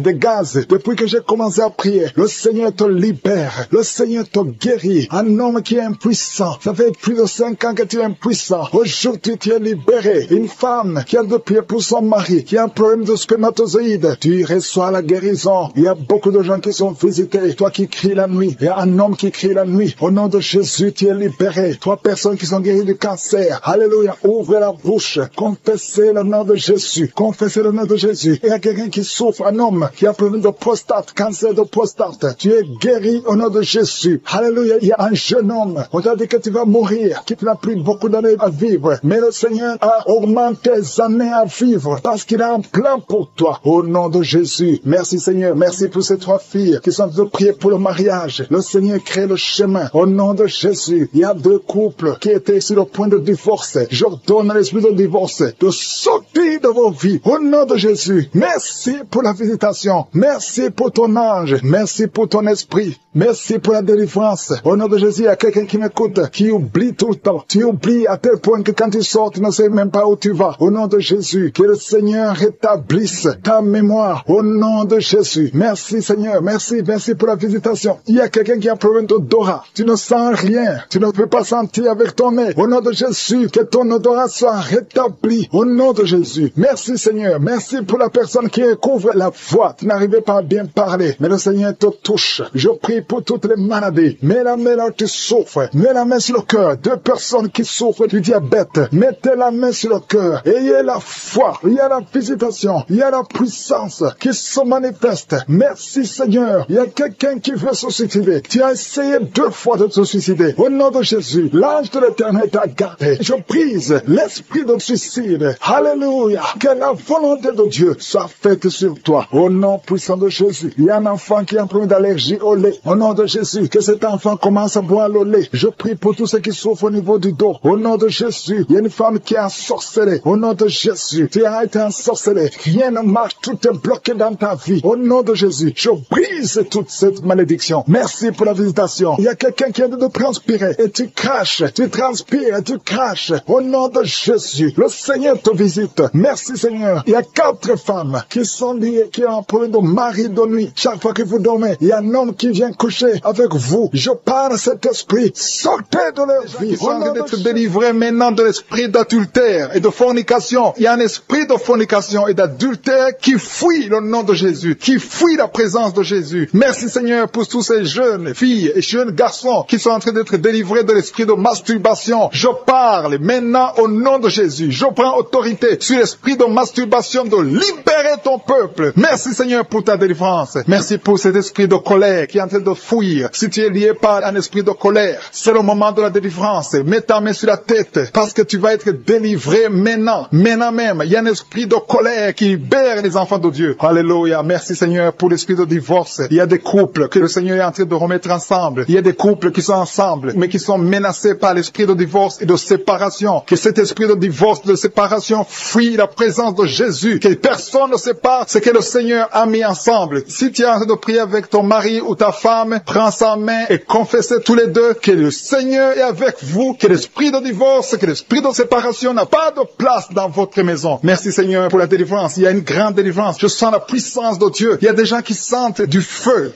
Depuis que j'ai commencé à prier, le Seigneur te libère. Le Seigneur te guérit. Un homme qui est impuissant. Ça fait plus de 5 ans que tu es impuissant. Aujourd'hui, tu es libéré. Une femme qui a de prier pour son mari, qui a un problème de spermatozoïde. Tu reçois la guérison. Il y a beaucoup de gens qui sont visités. Toi qui cries la nuit. Il y a un homme qui crie la nuit. Au nom de Jésus, tu es libéré. 3 personnes qui sont guéries du cancer. Alléluia. Ouvrez la bouche. Confessez le nom de Jésus. Confessez le nom de Jésus. Il y a quelqu'un qui souffre, un homme qui a un problème de prostate, cancer de prostate. Tu es guéri au nom de Jésus. Alléluia. Il y a un jeune homme. On t'a dit que tu vas mourir, qu'il n'a plus beaucoup d'années à vivre. Mais le Seigneur a augmenté tes années à vivre parce qu'il a un plan pour toi. Au nom de Jésus. Merci Seigneur. Merci pour ces 3 filles qui sont de prier pour le mariage. Le Seigneur crée le chemin. Au nom de Jésus. Il y a 2 couples qui étaient sur le point de divorce. J'ordonne à l'esprit de divorce de sortir de vos vies. Au nom de Jésus. Merci pour la visitation. Merci pour ton ange. Merci pour ton esprit. Merci pour la délivrance. Au nom de Jésus, il y a quelqu'un qui m'écoute, qui oublie tout le temps. Tu oublies à tel point que quand tu sors, tu ne sais même pas où tu vas. Au nom de Jésus, que le Seigneur rétablisse ta mémoire. Au nom de Jésus. Merci Seigneur. Merci pour la visitation. Il y a quelqu'un qui a un problème d'odorat. Tu ne sens rien. Tu ne peux pas sentir avec ton nez. Au nom de Jésus, que ton odorat soit rétabli. Au nom de Jésus. Merci Seigneur. Merci pour la personne qui couvre la voix. Tu n'arrivais pas à bien parler. Mais le Seigneur te touche. Je prie pour toutes les maladies. Mets la main là, tu souffres. Mets la main sur le cœur. 2 personnes qui souffrent du diabète. Mettez la main sur le cœur. Ayez la foi. Il y a la visitation. Il y a la puissance qui se manifeste. Merci Seigneur. Il y a quelqu'un qui veut se suicider. Tu as essayé 2 fois de te suicider. Au nom de Jésus, l'ange de l'Éternel t'a gardé. Je brise l'esprit de suicide. Alléluia. Que la volonté de Dieu soit faite sur toi. Au nom puissant de Jésus. Il y a un enfant qui a un problème d'allergie au lait. Au nom de Jésus, que cet enfant commence à boire le lait. Je prie pour tous ceux qui souffrent au niveau du dos. Au nom de Jésus, il y a une femme qui est ensorcelée. Au nom de Jésus, tu as été ensorcelée. Rien ne marche, tout est bloqué dans ta vie. Au nom de Jésus, je brise toute cette malédiction. Merci pour la visitation. Il y a quelqu'un qui est en train de transpirer et tu craches, tu transpires et tu craches. Au nom de Jésus, le Seigneur te visite. Merci Seigneur. Il y a 4 femmes qui sont liées, qui ont un problème de mari de nuit. Chaque fois que vous dormez, il y a un homme qui vient coucher avec vous. Je parle à cet esprit. Sortez de leur vie. Ils sont en train d'être délivrés maintenant de l'esprit d'adultère et de fornication. Il y a un esprit de fornication et d'adultère qui fuit le nom de Jésus, qui fuit la présence de Jésus. Merci Seigneur pour tous ces jeunes filles et jeunes garçons qui sont en train d'être délivrés de l'esprit de masturbation. Je parle maintenant au nom de Jésus. Je prends autorité sur l'esprit de masturbation de libérer ton peuple. Merci Seigneur pour ta délivrance. Merci pour cet esprit de colère qui est en train de fuir. Si tu es lié par un esprit de colère, c'est le moment de la délivrance. Mets ta main sur la tête parce que tu vas être délivré maintenant. Maintenant même, il y a un esprit de colère qui libère les enfants de Dieu. Alléluia. Merci Seigneur pour l'esprit de divorce. Il y a des couples que le Seigneur est en train de remettre ensemble. Il y a des couples qui sont ensemble, mais qui sont menacés par l'esprit de divorce et de séparation. Que cet esprit de divorce, de séparation, fuit la présence de Jésus. Que personne ne sépare ce que le Seigneur a mis ensemble. Si tu es en train de prier avec ton mari ou ta femme, prends sa main et confessez tous les deux que le Seigneur est avec vous, que l'esprit de divorce, que l'esprit de séparation n'a pas de place dans votre maison. Merci Seigneur pour la délivrance. Il y a une grande délivrance. Je sens la puissance de Dieu. Il y a des gens qui sentent du feu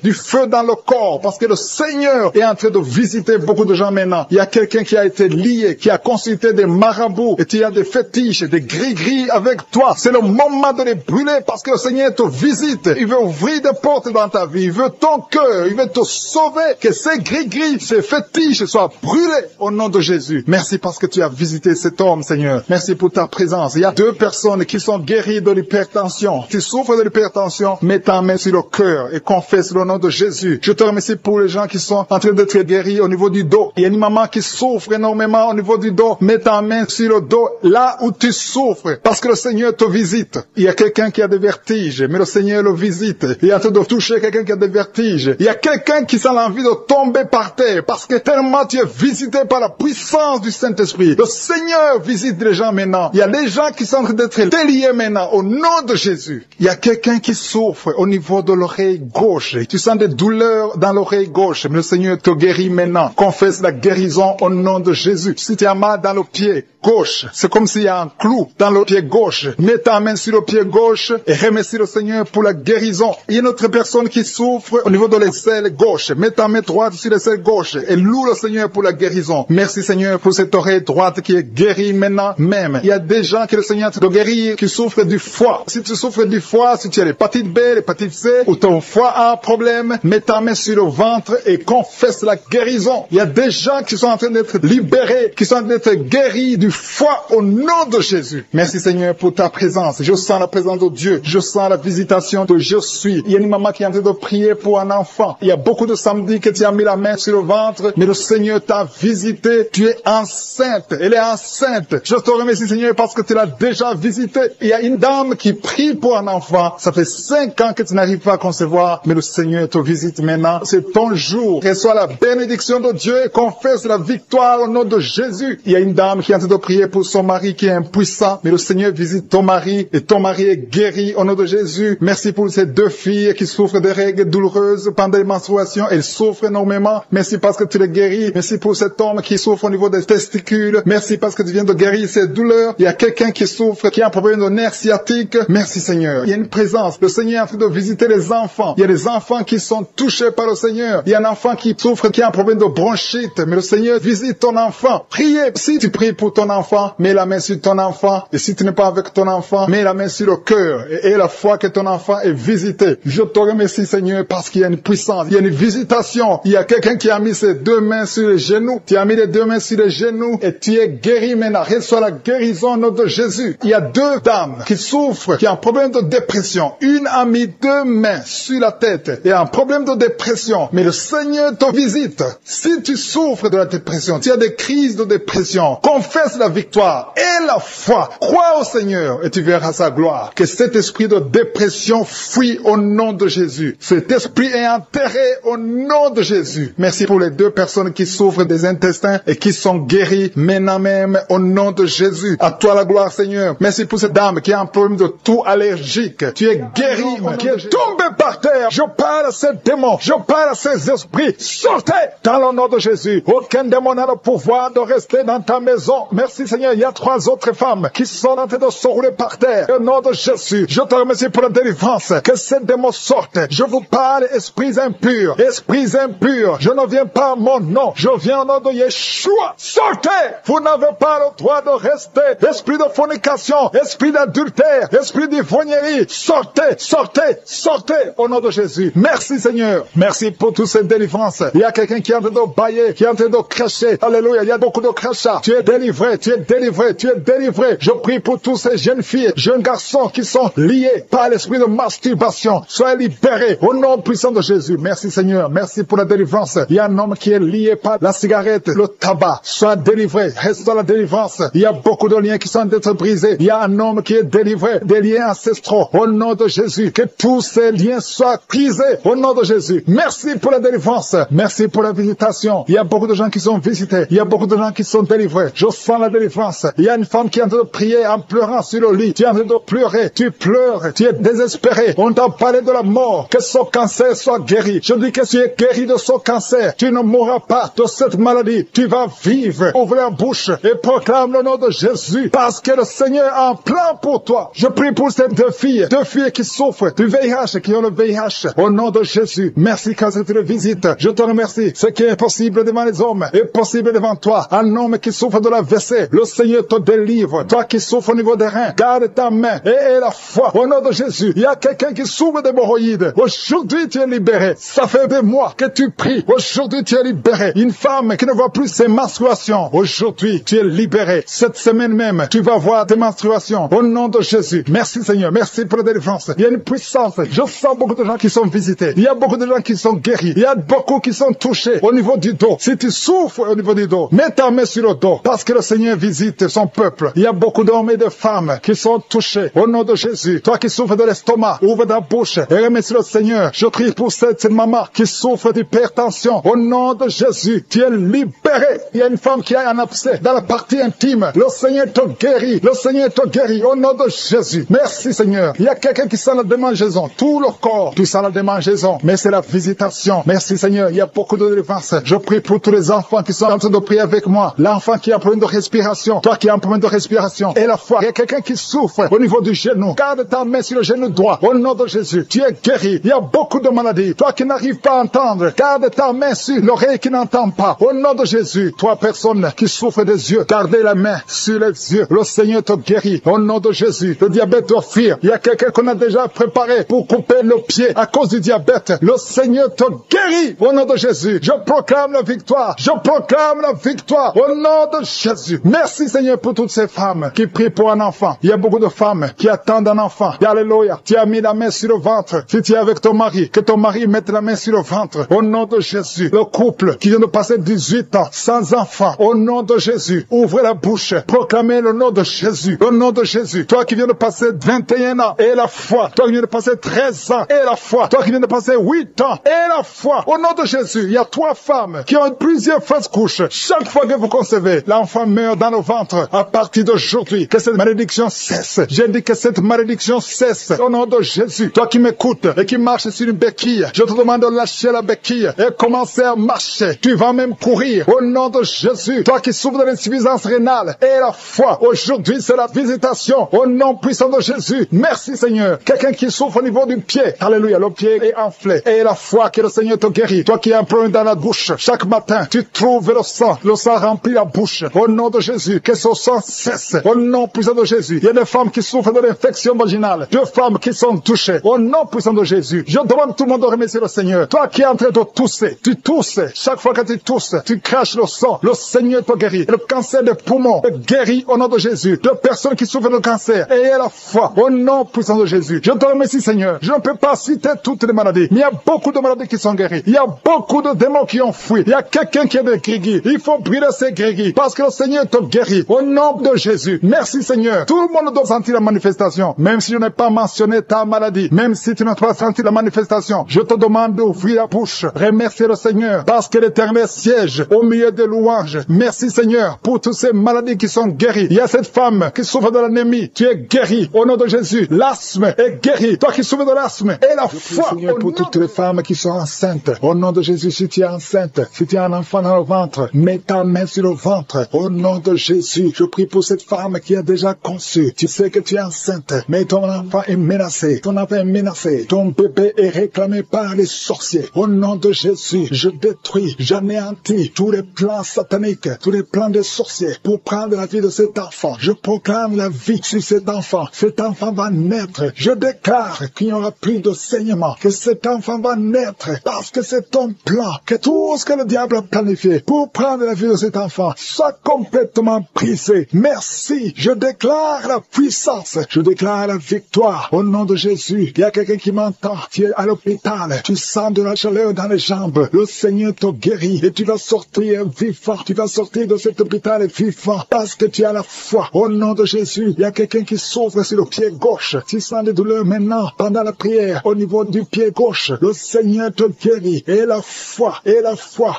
dans le corps parce que le Seigneur est en train de visiter beaucoup de gens maintenant. Il y a quelqu'un qui a été lié, qui a consulté des marabouts et tu as des fétiches, des gris-gris avec toi. C'est le moment de les brûler parce que le Seigneur te visite. Il veut ouvrir des portes dans ta vie. Il veut ton cœur. Il veut te sauver. Que ces gris-gris, ces fétiches soient brûlés au nom de Jésus. Merci parce que tu as visité cet homme, Seigneur. Merci pour ta présence. Il y a 2 personnes qui sont guéries de l'hypertension. Tu souffres de l'hypertension, mets ta main sur le cœur et confesse le nom de Jésus. Je te remercie pour les gens qui sont en train d'être guéris au niveau du dos. Il y a une maman qui souffre énormément au niveau du dos. Mets ta main sur le dos, là où tu souffres, parce que le Seigneur te visite. Il y a quelqu'un qui a des vertiges, mais le Seigneur le visite. Il est en train de toucher quelqu'un qui a des vertiges. Il y a quelqu'un qui sent l'envie de tomber par terre, parce que tellement tu es visité par la puissance du Saint-Esprit. Le Seigneur visite les gens maintenant. Il y a des gens qui sont en train d'être déliés maintenant, au nom de Jésus. Il y a quelqu'un qui souffre au niveau de l'oreille gauche. Tu sens des douleurs dans l'oreille gauche, mais le Seigneur te guérit maintenant. Confesse la guérison au nom de Jésus. Si tu as mal dans le pied gauche, c'est comme s'il y a un clou dans le pied gauche. Mets ta main sur le pied gauche gauche et remercie le Seigneur pour la guérison. Il y a une autre personne qui souffre au niveau de l'aisselle gauche. Mets ta main droite sur l'aisselle gauche et loue le Seigneur pour la guérison. Merci Seigneur pour cette oreille droite qui est guérie maintenant même. Il y a des gens que le Seigneur te guérit qui souffrent du foie. Si tu souffres du foie, si tu as l'hépatite B, l'hépatite C, ou ton foie a un problème, mets ta main sur le ventre et confesse la guérison. Il y a des gens qui sont en train d'être libérés, qui sont en train d'être guéris du foie au nom de Jésus. Merci Seigneur pour ta présence. Je sens la présence de Dieu. Je sens la visitation de je suis. Il y a une maman qui est en train de prier pour un enfant. Il y a beaucoup de samedis que tu as mis la main sur le ventre, mais le Seigneur t'a visité. Tu es enceinte. Elle est enceinte. Je te remercie Seigneur parce que tu l'as déjà visité. Il y a une dame qui prie pour un enfant. Ça fait 5 ans que tu n'arrives pas à concevoir, mais le Seigneur te visite maintenant. C'est ton jour. Reçois la bénédiction de Dieu et confesse la victoire au nom de Jésus. Il y a une dame qui est en train de prier pour son mari qui est impuissant, mais le Seigneur visite ton mari et ton mari est guéri au nom de Jésus. Merci pour ces 2 filles qui souffrent de règles douloureuses pendant les menstruations. Elles souffrent énormément. Merci parce que tu les guéris. Merci pour cet homme qui souffre au niveau des testicules. Merci parce que tu viens de guérir ces douleurs. Il y a quelqu'un qui souffre, qui a un problème de nerf sciatique. Merci Seigneur. Il y a une présence. Le Seigneur est en train de visiter les enfants. Il y a des enfants qui sont touchés par le Seigneur. Il y a un enfant qui souffre, qui a un problème de bronchite. Mais le Seigneur visite ton enfant. Priez. Si tu pries pour ton enfant, mets la main sur ton enfant. Et si tu n'es pas avec ton enfant, mets la main sur le cœur. Et la foi que ton enfant est visité. Je te remercie Seigneur parce qu'il y a une puissance. Il y a une visitation. Il y a quelqu'un qui a mis ses 2 mains sur les genoux. Tu as mis les 2 mains sur les genoux et tu es guéri maintenant. Reçois la guérison au nom de Jésus. Il y a 2 dames qui souffrent, qui ont un problème de dépression. Une a mis 2 mains sur la tête et a un problème de dépression. Mais le Seigneur te visite. Si tu souffres de la dépression, tu as des crises de dépression, confesse la victoire et la foi. Crois au Seigneur et tu verras sa gloire. Que cet esprit de dépression fuit au nom de Jésus. Cet esprit est enterré au nom de Jésus. Merci pour les 2 personnes qui souffrent des intestins et qui sont guéries maintenant même au nom de Jésus. À toi la gloire Seigneur. Merci pour cette dame qui a un problème de toux allergique. Tu es guéri, qui est tombé par terre. Je parle à ces démons. Je parle à ces esprits. Sortez dans le nom de Jésus. Aucun démon n'a le pouvoir de rester dans ta maison. Merci Seigneur. Il y a 3 autres femmes qui sont en train de se rouler par terre. Au nom de Jésus, je te remercie pour la délivrance. Que ces démons sortent. Je vous parle, esprits impurs. Esprits impurs. Je ne viens pas à mon nom. Je viens au nom de Yeshua. Sortez. Vous n'avez pas le droit de rester. Esprit de fornication. Esprit d'adultère. Esprit d'ivrognerie. Sortez. Sortez. Sortez. Au nom de Jésus. Merci Seigneur. Merci pour toutes ces délivrances. Il y a quelqu'un qui est en train de bailler, qui est en train de cracher. Alléluia. Il y a beaucoup de crachats. Tu es délivré. Tu es délivré. Tu es délivré. Je prie pour tous ces jeunes filles, jeunes garçons qui sont liés par l'esprit de masturbation. Soyez libérés au nom puissant de Jésus. Merci Seigneur. Merci pour la délivrance. Il y a un homme qui est lié par la cigarette, le tabac. Sois délivré. Reste dans la délivrance. Il y a beaucoup de liens qui sont en train d'être brisés. Il y a un homme qui est délivré des liens ancestraux. Au nom de Jésus. Que tous ces liens soient brisés. Au nom de Jésus. Merci pour la délivrance. Merci pour la visitation. Il y a beaucoup de gens qui sont visités. Il y a beaucoup de gens qui sont délivrés. Je sens la délivrance. Il y a une femme qui est en train de prier en pleurant sur le lit. Tu es en train de pleurer. Tu pleures. Tu es désespéré. On t'a parlé de la mort. Que son cancer soit guéri. Je dis que tu es guéri de son cancer. Tu ne mourras pas de cette maladie. Tu vas vivre. Ouvre la bouche et proclame le nom de Jésus. Parce que le Seigneur a un plan pour toi. Je prie pour ces 2 filles. 2 filles qui souffrent du VIH, qui ont le VIH. Au nom de Jésus. Merci quand tu le visites. Je te remercie. Ce qui est possible devant les hommes est possible devant toi. Un homme qui souffre de la WC. Le Seigneur te délivre. Toi qui souffres au niveau des reins. Garde ta main et la foi. Au nom de Jésus. Il y a quelqu'un qui souffre d'hémorroïdes. Aujourd'hui tu es libéré. Ça fait des mois que tu pries. Aujourd'hui tu es libéré. Une femme qui ne voit plus ses menstruations. Aujourd'hui tu es libéré. Cette semaine même tu vas voir tes menstruations. Au nom de Jésus. Merci Seigneur. Merci pour la délivrance. Il y a une puissance. Je sens beaucoup de gens qui sont visités. Il y a beaucoup de gens qui sont guéris. Il y a beaucoup qui sont touchés au niveau du dos. Si tu souffres au niveau du dos, mets ta main sur le dos. Parce que le Seigneur visite son peuple. Il y a beaucoup d'hommes et de femmes qui sont touchés. Au nom de Jésus. Toi qui souffres de l'estomac, ouvre ta bouche et remercie le Seigneur. Je prie pour cette maman qui souffre d'hypertension. Au nom de Jésus, tu es libéré. Il y a une femme qui a un abcès dans la partie intime. Le Seigneur te guérit. Le Seigneur te guérit. Au nom de Jésus. Merci Seigneur. Il y a quelqu'un qui sent la démangeaison. Tout le corps, tu sens la démangeaison. Mais c'est la visitation. Merci Seigneur. Il y a beaucoup de délivrance. Je prie pour tous les enfants qui sont en train de prier avec moi. L'enfant qui a un problème de respiration. Toi qui as un problème de respiration. Et la foi. Il y a quelqu'un qui souffre au niveau du genou. genou. Garde ta main sur le genou droit. Au nom de Jésus, tu es guéri. Il y a beaucoup de maladies. Toi qui n'arrives pas à entendre, garde ta main sur l'oreille qui n'entend pas. Au nom de Jésus, toi personne qui souffre des yeux, gardez la main sur les yeux. Le Seigneur te guérit. Au nom de Jésus, le diabète doit fuir. Il y a quelqu'un qu'on a déjà préparé pour couper le pied à cause du diabète. Le Seigneur te guérit. Au nom de Jésus, je proclame la victoire. Je proclame la victoire. Au nom de Jésus. Merci Seigneur pour toutes ces femmes qui prient pour un enfant. Il y a beaucoup de femmes qui attendent un enfant. Alléluia. Tu as mis la main sur le ventre. Si tu es avec ton mari, que ton mari mette la main sur le ventre. Au nom de Jésus. Le couple qui vient de passer 18 ans sans enfant. Au nom de Jésus. Ouvrez la bouche. Proclamez le nom de Jésus. Le nom de Jésus. Toi qui viens de passer 21 ans et la foi. Toi qui viens de passer 13 ans et la foi. Toi qui viens de passer 8 ans et la foi. Au nom de Jésus. Il y a 3 femmes qui ont plusieurs fausses couches. Chaque fois que vous concevez, l'enfant meurt dans le ventre. À partir d'aujourd'hui, que cette malédiction cesse. J'ai dit que cette malédiction cesse. Au nom de Jésus. Toi qui m'écoutes et qui marches sur une béquille, je te demande de lâcher la béquille et commencer à marcher. Tu vas même courir. Au nom de Jésus. Toi qui souffres de l'insuffisance rénale et la foi. Aujourd'hui, c'est la visitation. Au nom puissant de Jésus. Merci Seigneur. Quelqu'un qui souffre au niveau du pied. Alléluia. Le pied est enflé. Et la foi que le Seigneur te guérit. Toi qui as un problème dans la bouche. Chaque matin, tu trouves le sang. Le sang remplit la bouche. Au nom de Jésus. Que ce sang cesse. Au nom puissant de Jésus. Il y a des femmes qui souffrent de l'infection vaginale. 2 femmes qui sont touchées. Au nom puissant de Jésus. Je demande tout le monde de remercier le Seigneur. Toi qui es en train de tousser. Tu tousses. Chaque fois que tu tousses, tu craches le sang. Le Seigneur te guérit. Le cancer des poumons est guéri au nom de Jésus. De personnes qui souffrent de cancer. Ayez la foi. Au nom puissant de Jésus. Je te remercie Seigneur. Je ne peux pas citer toutes les maladies. Mais il y a beaucoup de maladies qui sont guéries. Il y a beaucoup de démons qui ont fui. Il y a quelqu'un qui est de grégui. Il faut brûler ces grégui. Parce que le Seigneur te guérit. Au nom de Jésus. Merci Seigneur. Tout le monde doit sentir la manifestation. Même si je n'ai pas mentionné ta maladie. Même si tu n'as pas senti la manifestation. Je te demande d'ouvrir la bouche. Remercier le Seigneur. Parce que l'Éternel siège au milieu des louanges. Merci Seigneur pour toutes ces maladies qui sont guéries. Il y a cette femme qui souffre de l'anémie. Tu es guéri. Au nom de Jésus. L'asthme est guéri. Toi qui souffres de l'asthme. Et la foi. Seigneur pour toutes les femmes qui sont enceintes. Au nom de Jésus, si tu es enceinte, si tu as un enfant dans le ventre, mets ta main sur le ventre. Au nom de Jésus, je prie pour cette femme qui a déjà conçu. Tu sais que tu es enceinte, mais ton enfant est menacé. Ton enfant est menacé. Ton bébé est réclamé par les sorciers. Au nom de Jésus, je détruis, j'anéantis tous les plans sataniques, tous les plans des sorciers pour prendre la vie de cet enfant. Je proclame la vie sur cet enfant. Cet enfant va naître. Je déclare qu'il n'y aura plus de saignement, que cet enfant va naître parce que c'est ton plan, que tout ce que le diable a planifié pour prendre la vie de cet enfant soit complètement brisé. Merci. Je déclare la puissance. Je déclare la victoire. Au nom de Jésus, il y a quelqu'un qui m'entend. Tu es à l'hôpital. Tu sens de la chaleur dans les jambes. Le Seigneur te guérit et tu vas sortir vivant. Tu vas sortir de cet hôpital vivant parce que tu as la foi. Au nom de Jésus, il y a quelqu'un qui souffre sur le pied gauche. Tu sens des douleurs maintenant pendant la prière au niveau du pied gauche. Le Seigneur te guérit. Et la foi.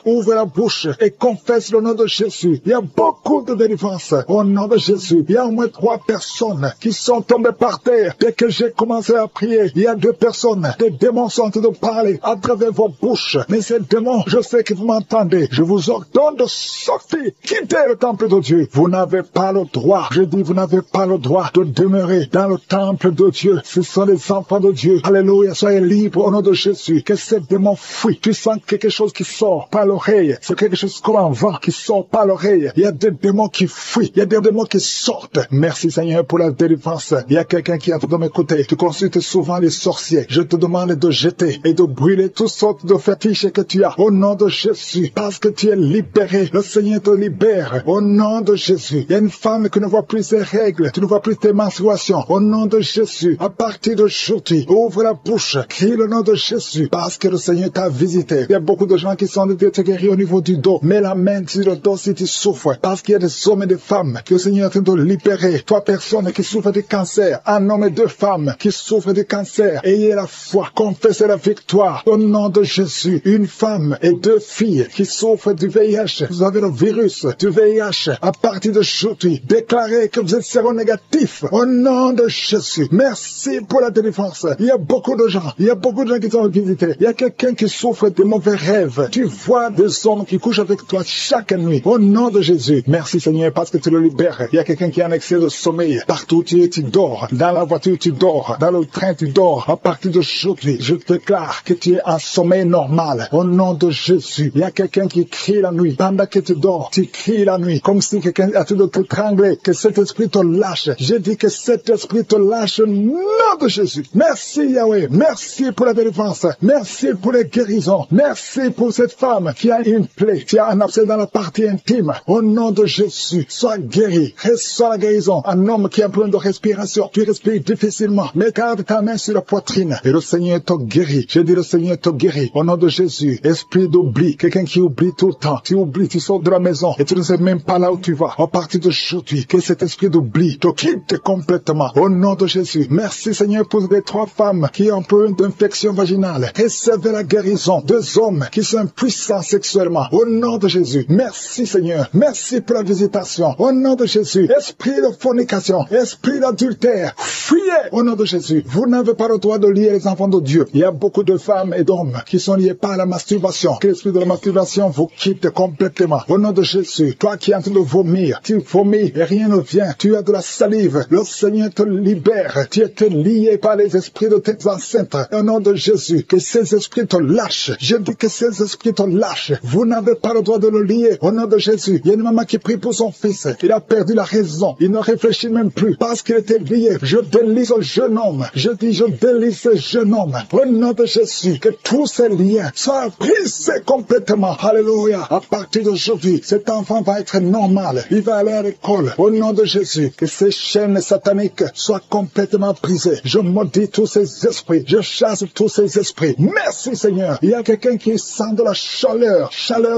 Ouvre la bouche et confesse le nom de Jésus. Il y a beaucoup de délivrance au nom de Jésus. Il y a au moins 3 personnes qui sont tombées par terre. Dès que j'ai commencé à prier, il y a 2 personnes. Des démons sont en train de parler à travers vos bouches. Mais ces démons, je sais que vous m'entendez. Je vous ordonne de sortir. Quittez le temple de Dieu. Vous n'avez pas le droit. Je dis, vous n'avez pas le droit de demeurer dans le temple de Dieu. Ce sont les enfants de Dieu. Alléluia. Soyez libres au nom de Jésus. Que ces démons fuient. Tu sens quelque chose qui sort par l'oreille. C'est quelque chose comme un vent qui sort par l'oreille. Il y a des démons qui fuient. Il y a des démons qui sortent. Merci Seigneur pour la délivrance. Il y a quelqu'un qui est en train de m'écouter. Tu consultes souvent les sorciers. Je te demande de jeter et de brûler toutes sortes de fétiches que tu as. Au nom de Jésus. Parce que tu es libéré. Le Seigneur te libère. Au nom de Jésus. Il y a une femme qui ne voit plus ses règles. Tu ne vois plus tes menstruations. Au nom de Jésus. À partir d'aujourd'hui, ouvre la bouche. Crie le nom de Jésus. Parce que le Seigneur t'a visité. Il y a beaucoup de gens qui sont de te guérir au niveau du dos. Mets la main sur le dos si tu souffres. Parce qu'il y a des hommes et des femmes que le Seigneur est en train de libérer. 3 personnes qui souffrent de cancer. Un homme et 2 femmes qui souffrent de cancer. Ayez la foi. Confessez la victoire. Au nom de Jésus. Une femme et 2 filles qui souffrent du VIH. Vous avez le virus du VIH. À partir d'aujourd'hui, déclarez que vous êtes séronégatif. Au nom de Jésus. Merci pour la délivrance. Il y a beaucoup de gens. Il y a beaucoup de gens qui sont visités. Il y a quelqu'un qui souffre de mauvais rêves. Tu vois des hommes qui couchent avec toi chaque nuit. Au nom de Jésus. Merci Seigneur parce que tu le libères. Il y a quelqu'un qui a un excès de sommeil. Partout où tu es, tu dors. dors. Dans la voiture, tu dors. Dans le train, tu dors. À partir d'aujourd'hui, je déclare que tu es en sommeil normal. Au nom de Jésus, il y a quelqu'un qui crie la nuit. Pendant que tu dors, tu cries la nuit. Comme si quelqu'un a tout de t'étrangler. Que cet esprit te lâche. Je dis que cet esprit te lâche au nom de Jésus. Merci Yahweh. Merci pour la délivrance. Merci pour les guérisons. Merci pour cette femme qui a une plaie, qui a un abcès dans la partie intime. Au nom de Jésus, sois guéri. Reçois la guérison. Un homme qui a un problème de respiration. Tu respires difficilement. Mais garde ta main sur la poitrine. Et le Seigneur te guérit. Je dis le Seigneur te guérit. Au nom de Jésus, esprit d'oubli. Quelqu'un qui oublie tout le temps. Tu oublies, tu sors de la maison et tu ne sais même pas là où tu vas. À partir d'aujourd'hui, que cet esprit d'oubli te quitte complètement. Au nom de Jésus. Merci Seigneur pour les 3 femmes qui ont un problème d'infection vaginale. Recevez la guérison. 2 hommes qui sont puissants sexuellement. Au nom de Jésus. Merci Seigneur. Merci pour la visitation. Au nom de Jésus. Esprit de fornication. Esprit d'adultère. Fuyez. Au nom de Jésus. Vous n'avez pas le droit de lier les enfants de Dieu. Il y a beaucoup de femmes et d'hommes qui sont liés par la masturbation. Que l'esprit de la masturbation vous quitte complètement. Au nom de Jésus. Toi qui es en train de vomir. Tu vomis et rien ne vient. Tu as de la salive. Le Seigneur te libère. Tu es lié par les esprits de tes ancêtres. Au nom de Jésus. Que ces esprits te lâchent. Je dis que ces esprits te lâchent. Vous n'avez pas le droit de le lier. Au nom de Jésus. Il y a une maman qui prie pour son fils. Il a perdu la raison. Il ne réfléchit même plus parce qu'il était lié. Je délie ce jeune homme. Je dis, je délie ce jeune homme. Au nom de Jésus. Que tous ces liens soient brisés complètement. Alléluia. À partir d'aujourd'hui, cet enfant va être normal. Il va aller à l'école. Au nom de Jésus. Que ces chaînes sataniques soient complètement brisées. Je maudis tous ces esprits. Je chasse tous ces esprits. Merci Seigneur. Il y a quelqu'un qui sent de la chaleur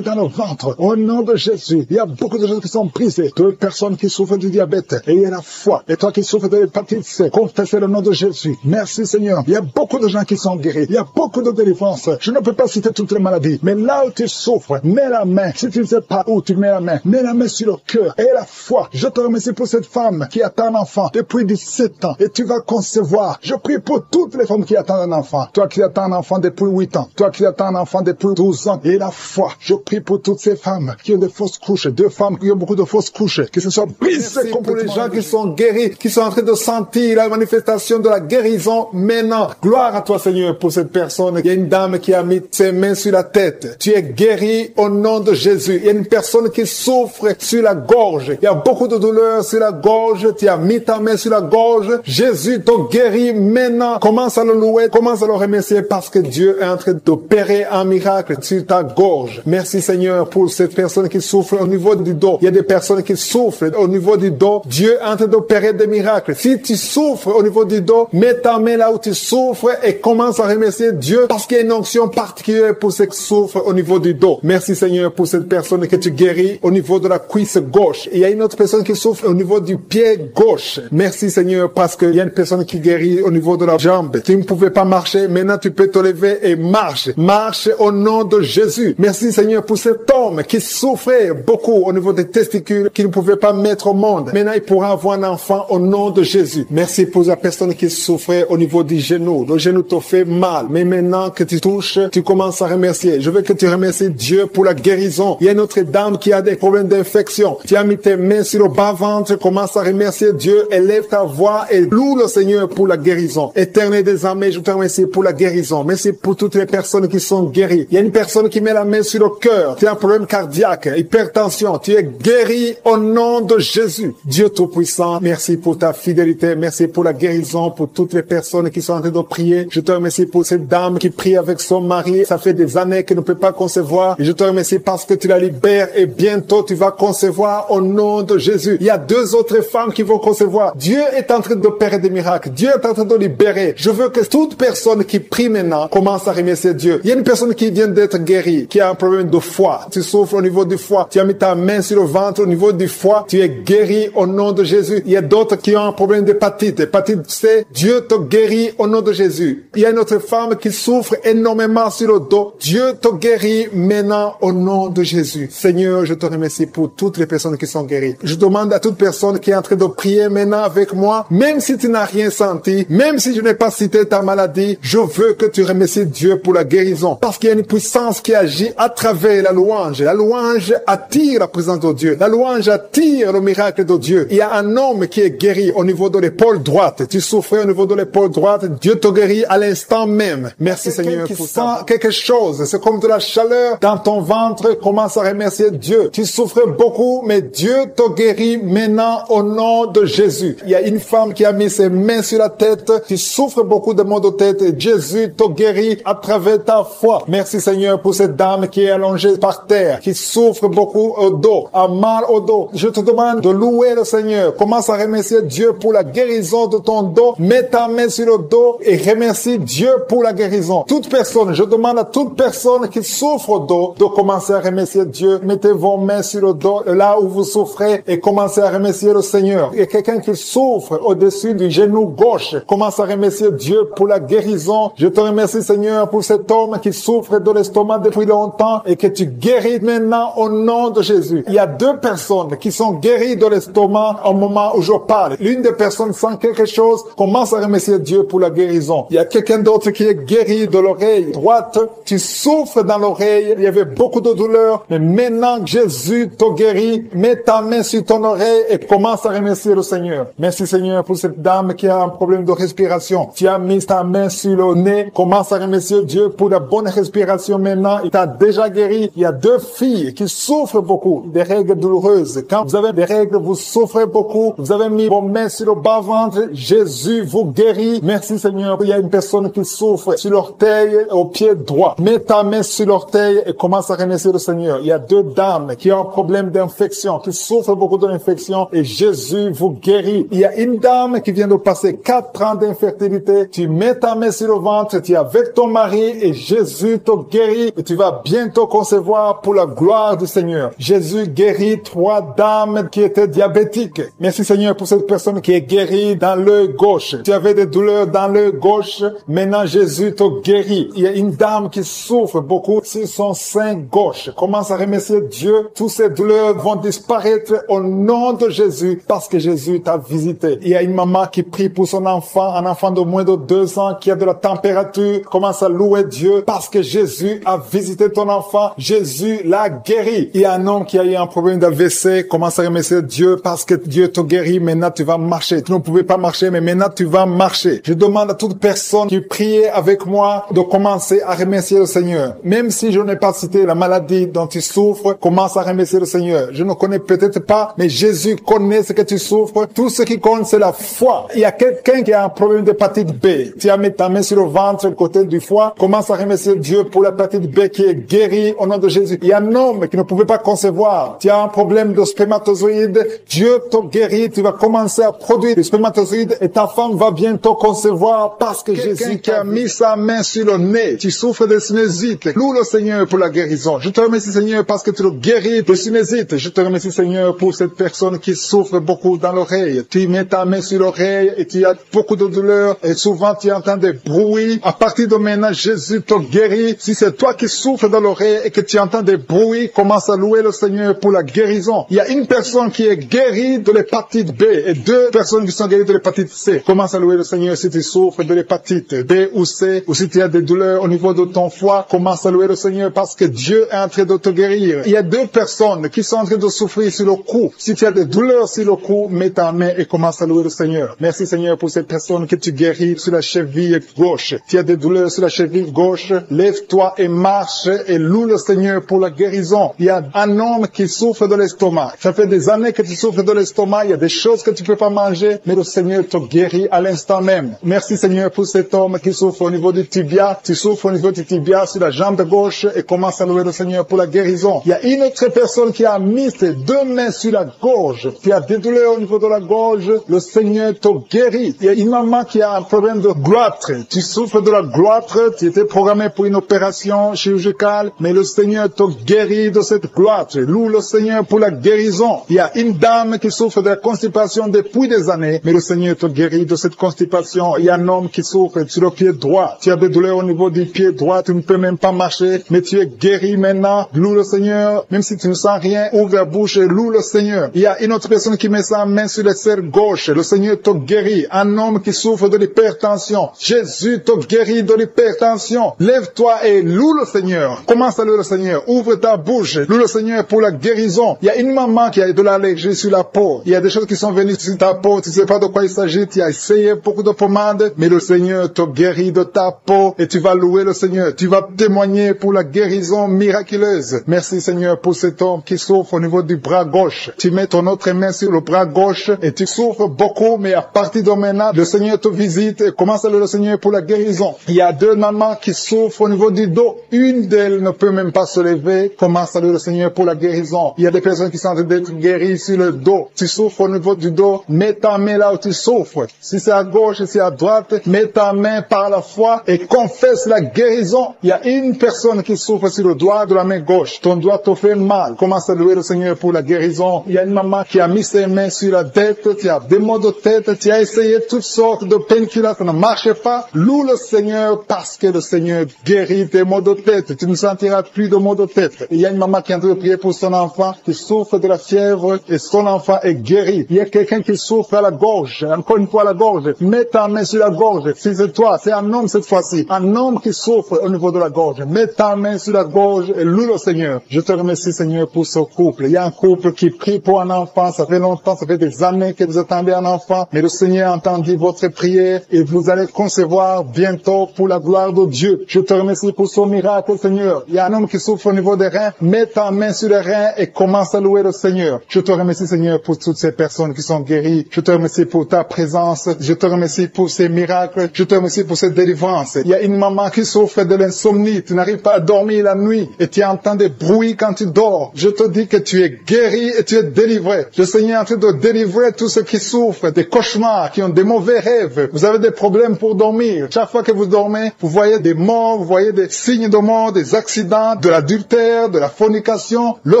dans le ventre. Au nom de Jésus. Il y a beaucoup de gens qui sont brisés. 2 personnes qui souffrent du diabète. Et il y a la foi. Et toi qui souffres de l'hépatite C. Confessez le nom de Jésus. Merci Seigneur. Il y a beaucoup de gens qui sont guéris. Il y a beaucoup de délivrance. Je ne peux pas citer toutes les maladies. Mais là où tu souffres, mets la main. Si tu ne sais pas où tu mets la main, mets la main sur le cœur. Et la foi. Je te remercie pour cette femme qui attend un enfant depuis 17 ans. Et tu vas concevoir. Je prie pour toutes les femmes qui attendent un enfant. Toi qui attends un enfant depuis 8 ans. Toi qui attends un enfant depuis 12 ans. Et la foi. Je prie pour toutes ces femmes qui ont des fausses couches. 2 femmes qui ont beaucoup de fausses couches. Que ce soit brisé complètement. Pour les gens qui sont guéris, qui sont en train de sentir la manifestation de la guérison maintenant. Gloire à toi Seigneur pour cette personne. Il y a une dame qui a mis ses mains sur la tête. Tu es guéri au nom de Jésus. Il y a une personne qui souffre sur la gorge. Il y a beaucoup de douleur sur la gorge. Tu as mis ta main sur la gorge. Jésus te guérit maintenant. Commence à le louer. Commence à le remercier parce que Dieu est en train d'opérer un miracle sur ta gorge. Merci Seigneur pour cette personne qui souffre au niveau du dos. Il y a des personnes qui souffrent au niveau du dos. Dieu est en train d'opérer des miracles. Si tu souffres au niveau du dos, mets ta main là où tu souffres et commence à remercier Dieu parce qu'il y a une onction particulière pour ceux qui souffrent au niveau du dos. Merci Seigneur pour cette personne que tu guéris au niveau de la cuisse gauche. Il y a une autre personne qui souffre au niveau du pied gauche. Merci Seigneur parce qu'il y a une personne qui guérit au niveau de la jambe. Tu ne pouvais pas marcher, maintenant tu peux te lever et marche. Marche au nom de Jésus. Merci Seigneur pour cet homme qui souffrait beaucoup au niveau des testicules, qui ne pouvait pas mettre au monde. Maintenant il pourra avoir un enfant au nom de Jésus. Merci pour la personne qui souffrait au niveau du genou. Le genou te fait mal, mais maintenant que tu touches, tu commences à remercier. Je veux que tu remercies Dieu pour la guérison. Il y a une autre dame qui a des problèmes d'infection. Tu as mis tes mains sur le bas-ventre, commence à remercier Dieu, élève ta voix et loue le Seigneur pour la guérison. Éternel des armées, je te remercie pour la guérison. Merci pour toutes les personnes qui sont guéries. Il y a une personne qui met la main sur le cœur. Tu as un problème cardiaque, hypertension. Tu es guéri au nom de Jésus. Dieu Tout-Puissant, merci pour ta fidélité. Merci pour la guérison, pour toutes les personnes qui sont en train de prier. Je te remercie pour cette dame qui prie avec son mari. Ça fait des années qu'elle ne peut pas concevoir. Et je te remercie parce que tu la libères et bientôt tu vas concevoir au nom de Jésus. Il y a 2 autres femmes qui vont concevoir. Dieu est en train d'opérer des miracles. Dieu est en train de libérer. Je veux que toute personne qui prie maintenant commence à remercier Dieu. Il y a une personne qui vient d'être guérie, qui a un problème de foie. Tu souffres au niveau du foie. Tu as mis ta main sur le ventre au niveau du foie. Tu es guéri au nom de Jésus. Il y a d'autres qui ont un problème d'hépatite. Hépatite C. Dieu te guérit au nom de Jésus. Il y a une autre femme qui souffre énormément sur le dos. Dieu te guérit maintenant au nom de Jésus. Seigneur, je te remercie pour toutes les personnes qui sont guéries. Je demande à toute personne qui est en train de prier maintenant avec moi, même si tu n'as rien senti, même si je n'ai pas cité ta maladie, je veux que tu remercies Dieu pour la guérison. Parce qu'il y a une puissance qui agit à travers la louange. La louange attire la présence de Dieu. La louange attire le miracle de Dieu. Il y a un homme qui est guéri au niveau de l'épaule droite. Tu souffrais au niveau de l'épaule droite. Dieu te guérit à l'instant même. Merci Seigneur pour ça. Quelque chose, c'est comme de la chaleur dans ton ventre. Commence à remercier Dieu. Tu souffrais beaucoup, mais Dieu te guérit maintenant au nom de Jésus. Il y a une femme qui a mis ses mains sur la tête. Tu souffres beaucoup de maux de tête et Jésus te guérit à travers ta foi. Merci Seigneur pour cette dame qui est allongée par terre, qui souffre beaucoup au dos, a mal au dos. Je te demande de louer le Seigneur. Commence à remercier Dieu pour la guérison de ton dos. Mets ta main sur le dos et remercie Dieu pour la guérison. Toute personne, je demande à toute personne qui souffre au dos de commencer à remercier Dieu. Mettez vos mains sur le dos, là où vous souffrez, et commencez à remercier le Seigneur. Il y a quelqu'un qui souffre au-dessus du genou gauche. Commence à remercier Dieu pour la guérison. Je te remercie Seigneur pour cet homme qui souffre de l'estomac depuis longtemps et que tu guéris maintenant au nom de Jésus. Il y a 2 personnes qui sont guéries de l'estomac au moment où je parle. L'une des personnes sent quelque chose, commence à remercier Dieu pour la guérison. Il y a quelqu'un d'autre qui est guéri de l'oreille droite. Tu souffres dans l'oreille, il y avait beaucoup de douleur, mais maintenant Jésus te guérit. Mets ta main sur ton oreille et commence à remercier le Seigneur. Merci Seigneur pour cette dame qui a un problème de respiration. Tu as mis ta main sur le nez, commence à remercier Dieu pour la bonne respiration maintenant. Il t'a déjà guéri. Il y a 2 filles qui souffrent beaucoup des règles douloureuses. Quand vous avez des règles, vous souffrez beaucoup. Vous avez mis vos mains sur le bas-ventre. Jésus vous guérit. Merci Seigneur. Il y a une personne qui souffre sur l'orteil au pied droit. Mets ta main sur l'orteil et commence à remercier le Seigneur. Il y a 2 dames qui ont un problème d'infection, qui souffrent beaucoup de l'infection et Jésus vous guérit. Il y a une dame qui vient de passer 4 ans d'infertilité. Tu mets ta main sur le ventre, tu es avec ton mari et Jésus te guérit et tu vas bientôt concevoir pour la gloire du Seigneur. Jésus guérit 3 dames qui étaient diabétiques. Merci Seigneur pour cette personne qui est guérie dans l'œil gauche. Tu avais des douleurs dans l'œil gauche. Maintenant Jésus te guérit. Il y a une dame qui souffre beaucoup sur son sein gauche. Commence à remercier Dieu. Toutes ces douleurs vont disparaître au nom de Jésus parce que Jésus t'a visité. Il y a une maman qui prie pour son enfant, un enfant de moins de 2 ans qui a de la température. Commence à louer Dieu parce que Jésus a visité ton enfant. Jésus l'a guéri. Il y a un homme qui a eu un problème d'AVC. Commence à remercier Dieu parce que Dieu te guérit. Maintenant, tu vas marcher. Tu ne pouvais pas marcher, mais maintenant, tu vas marcher. Je demande à toute personne qui prie avec moi de commencer à remercier le Seigneur. Même si je n'ai pas cité la maladie dont tu souffres, commence à remercier le Seigneur. Je ne connais peut-être pas, mais Jésus connaît ce que tu souffres. Tout ce qui compte, c'est la foi. Il y a quelqu'un qui a un problème d'hépatite B. Tu as mis ta main sur le ventre, le côté du foie. Commence à remercier Dieu pour l'hépatite B qui est guérie au nom de Jésus. Il y a un homme qui ne pouvait pas concevoir. Tu as un problème de spermatozoïde. Dieu te guérit. Tu vas commencer à produire des spermatozoïdes et ta femme va bientôt concevoir parce que Jésus qui a mis sa main sur le nez. Tu souffres de sinusite. Loue le Seigneur pour la guérison. Je te remercie Seigneur parce que tu le guéris de sinusite. Je te remercie Seigneur pour cette personne qui souffre beaucoup dans l'oreille. Tu mets ta main sur l'oreille et tu as beaucoup de douleur et souvent tu entends des bruits. À partir de maintenant, Jésus te guérit. Si c'est toi qui souffres dans l'oreille et que tu entends des bruits, commence à louer le Seigneur pour la guérison. Il y a une personne qui est guérie de l'hépatite B et 2 personnes qui sont guéries de l'hépatite C. Commence à louer le Seigneur si tu souffres de l'hépatite B ou C ou si tu as des douleurs au niveau de ton foie. Commence à louer le Seigneur parce que Dieu est en train de te guérir. Il y a 2 personnes qui sont en train de souffrir sur le cou. Si tu as des douleurs sur le cou, mets ta main et commence à louer le Seigneur. Merci Seigneur pour cette personne que tu guéris sur la cheville gauche. Tu as des douleurs sur la cheville gauche. Lève-toi et marche et loue le Seigneur pour la guérison. Il y a un homme qui souffre de l'estomac. Ça fait des années que tu souffres de l'estomac. Il y a des choses que tu peux pas manger, mais le Seigneur te guérit à l'instant même. Merci Seigneur pour cet homme qui souffre au niveau du tibia. Tu souffres au niveau du tibia sur la jambe gauche et commence à louer le Seigneur pour la guérison. Il y a une autre personne qui a mis ses 2 mains sur la gorge. Tu as des douleurs au niveau de la gorge. Le Seigneur te guérit. Il y a une maman qui a un problème de gloître. Tu souffres de la gloître. Tu étais programmé pour une opération chirurgicale, mais le Seigneur te guérit de cette gloître. Loue le Seigneur pour la guérison. Il y a une dame qui souffre de la constipation depuis des années, mais le Seigneur te guérit de cette constipation. Il y a un homme qui souffre sur le pied droit. Tu as des douleurs au niveau du pied droit. Tu ne peux même pas marcher, mais tu es guéri maintenant. Loue le Seigneur. Même si tu ne sens rien, ouvre la bouche et loue le Seigneur. Il y a une autre personne qui met sa main sur le serre gauche. Le Seigneur te guérit. Un homme qui souffre de l'hypertension. Jésus te guérit de l'hypertension. Lève-toi et loue le Seigneur. Commence à louer le Seigneur. Ouvre ta bouche. Loue le Seigneur pour la guérison. Il y a une maman qui a de l'allergie sur la peau. Il y a des choses qui sont venues sur ta peau peau, tu sais pas de quoi il s'agit, tu as essayé beaucoup de pommades, mais le Seigneur te guérit de ta peau et tu vas louer le Seigneur. Tu vas témoigner pour la guérison miraculeuse. Merci Seigneur pour cet homme qui souffre au niveau du bras gauche. Tu mets ton autre main sur le bras gauche et tu souffres beaucoup, mais à partir de maintenant, le Seigneur te visite et commence à louer le Seigneur pour la guérison. Il y a 2 mamans qui souffrent au niveau du dos. Une d'elles ne peut même pas se lever. Commence à louer le Seigneur pour la guérison. Il y a des personnes qui sont en train d'être guéries sur le dos. Tu souffres au niveau du dos. Mets ta main là où tu souffres. Si c'est à gauche, si c'est à droite, mets ta main par la foi et confesse la guérison. Il y a une personne qui souffre sur le doigt de la main gauche. Ton doigt te fait mal. Commence à louer le Seigneur pour la guérison. Il y a une maman qui a mis ses mains sur la tête. Tu as des maux de tête. Tu as essayé toutes sortes de painkillers. Ça ne marchait pas. Loue le Seigneur parce que le Seigneur guérit tes maux de tête. Tu ne sentiras plus de maux de tête. Il y a une maman qui est en train de prier pour son enfant qui souffre de la fièvre et son enfant est guéri. Il y a quelqu'un qui souffre à la gorge. Encore une fois à la gorge. Mets ta main sur la gorge. Si c'est toi, c'est un homme cette fois-ci. Un homme qui souffre au niveau de la gorge. Mets ta main sur la gorge et loue le Seigneur. Je te remercie Seigneur pour ce couple. Il y a un couple qui prie pour un enfant. Ça fait longtemps, ça fait des années que vous attendez un enfant. Mais le Seigneur a entendu votre prière et vous allez concevoir bientôt pour la gloire de Dieu. Je te remercie pour ce miracle Seigneur. Il y a un homme qui souffre au niveau des reins. Mets ta main sur les reins et commence à louer le Seigneur. Je te remercie Seigneur pour toutes ces personnes qui sont guéries. Je te remercie pour ta présence. Je te remercie pour ces miracles. Je te remercie pour cette délivrance. Il y a une maman qui souffre de l'insomnie. Tu n'arrives pas à dormir la nuit et tu entends des bruits quand tu dors. Je te dis que tu es guéri et tu es délivré. Le Seigneur est en train de délivrer tous ceux qui souffrent des cauchemars, qui ont des mauvais rêves. Vous avez des problèmes pour dormir. Chaque fois que vous dormez, vous voyez des morts, vous voyez des signes de mort, des accidents, de l'adultère, de la fornication. Le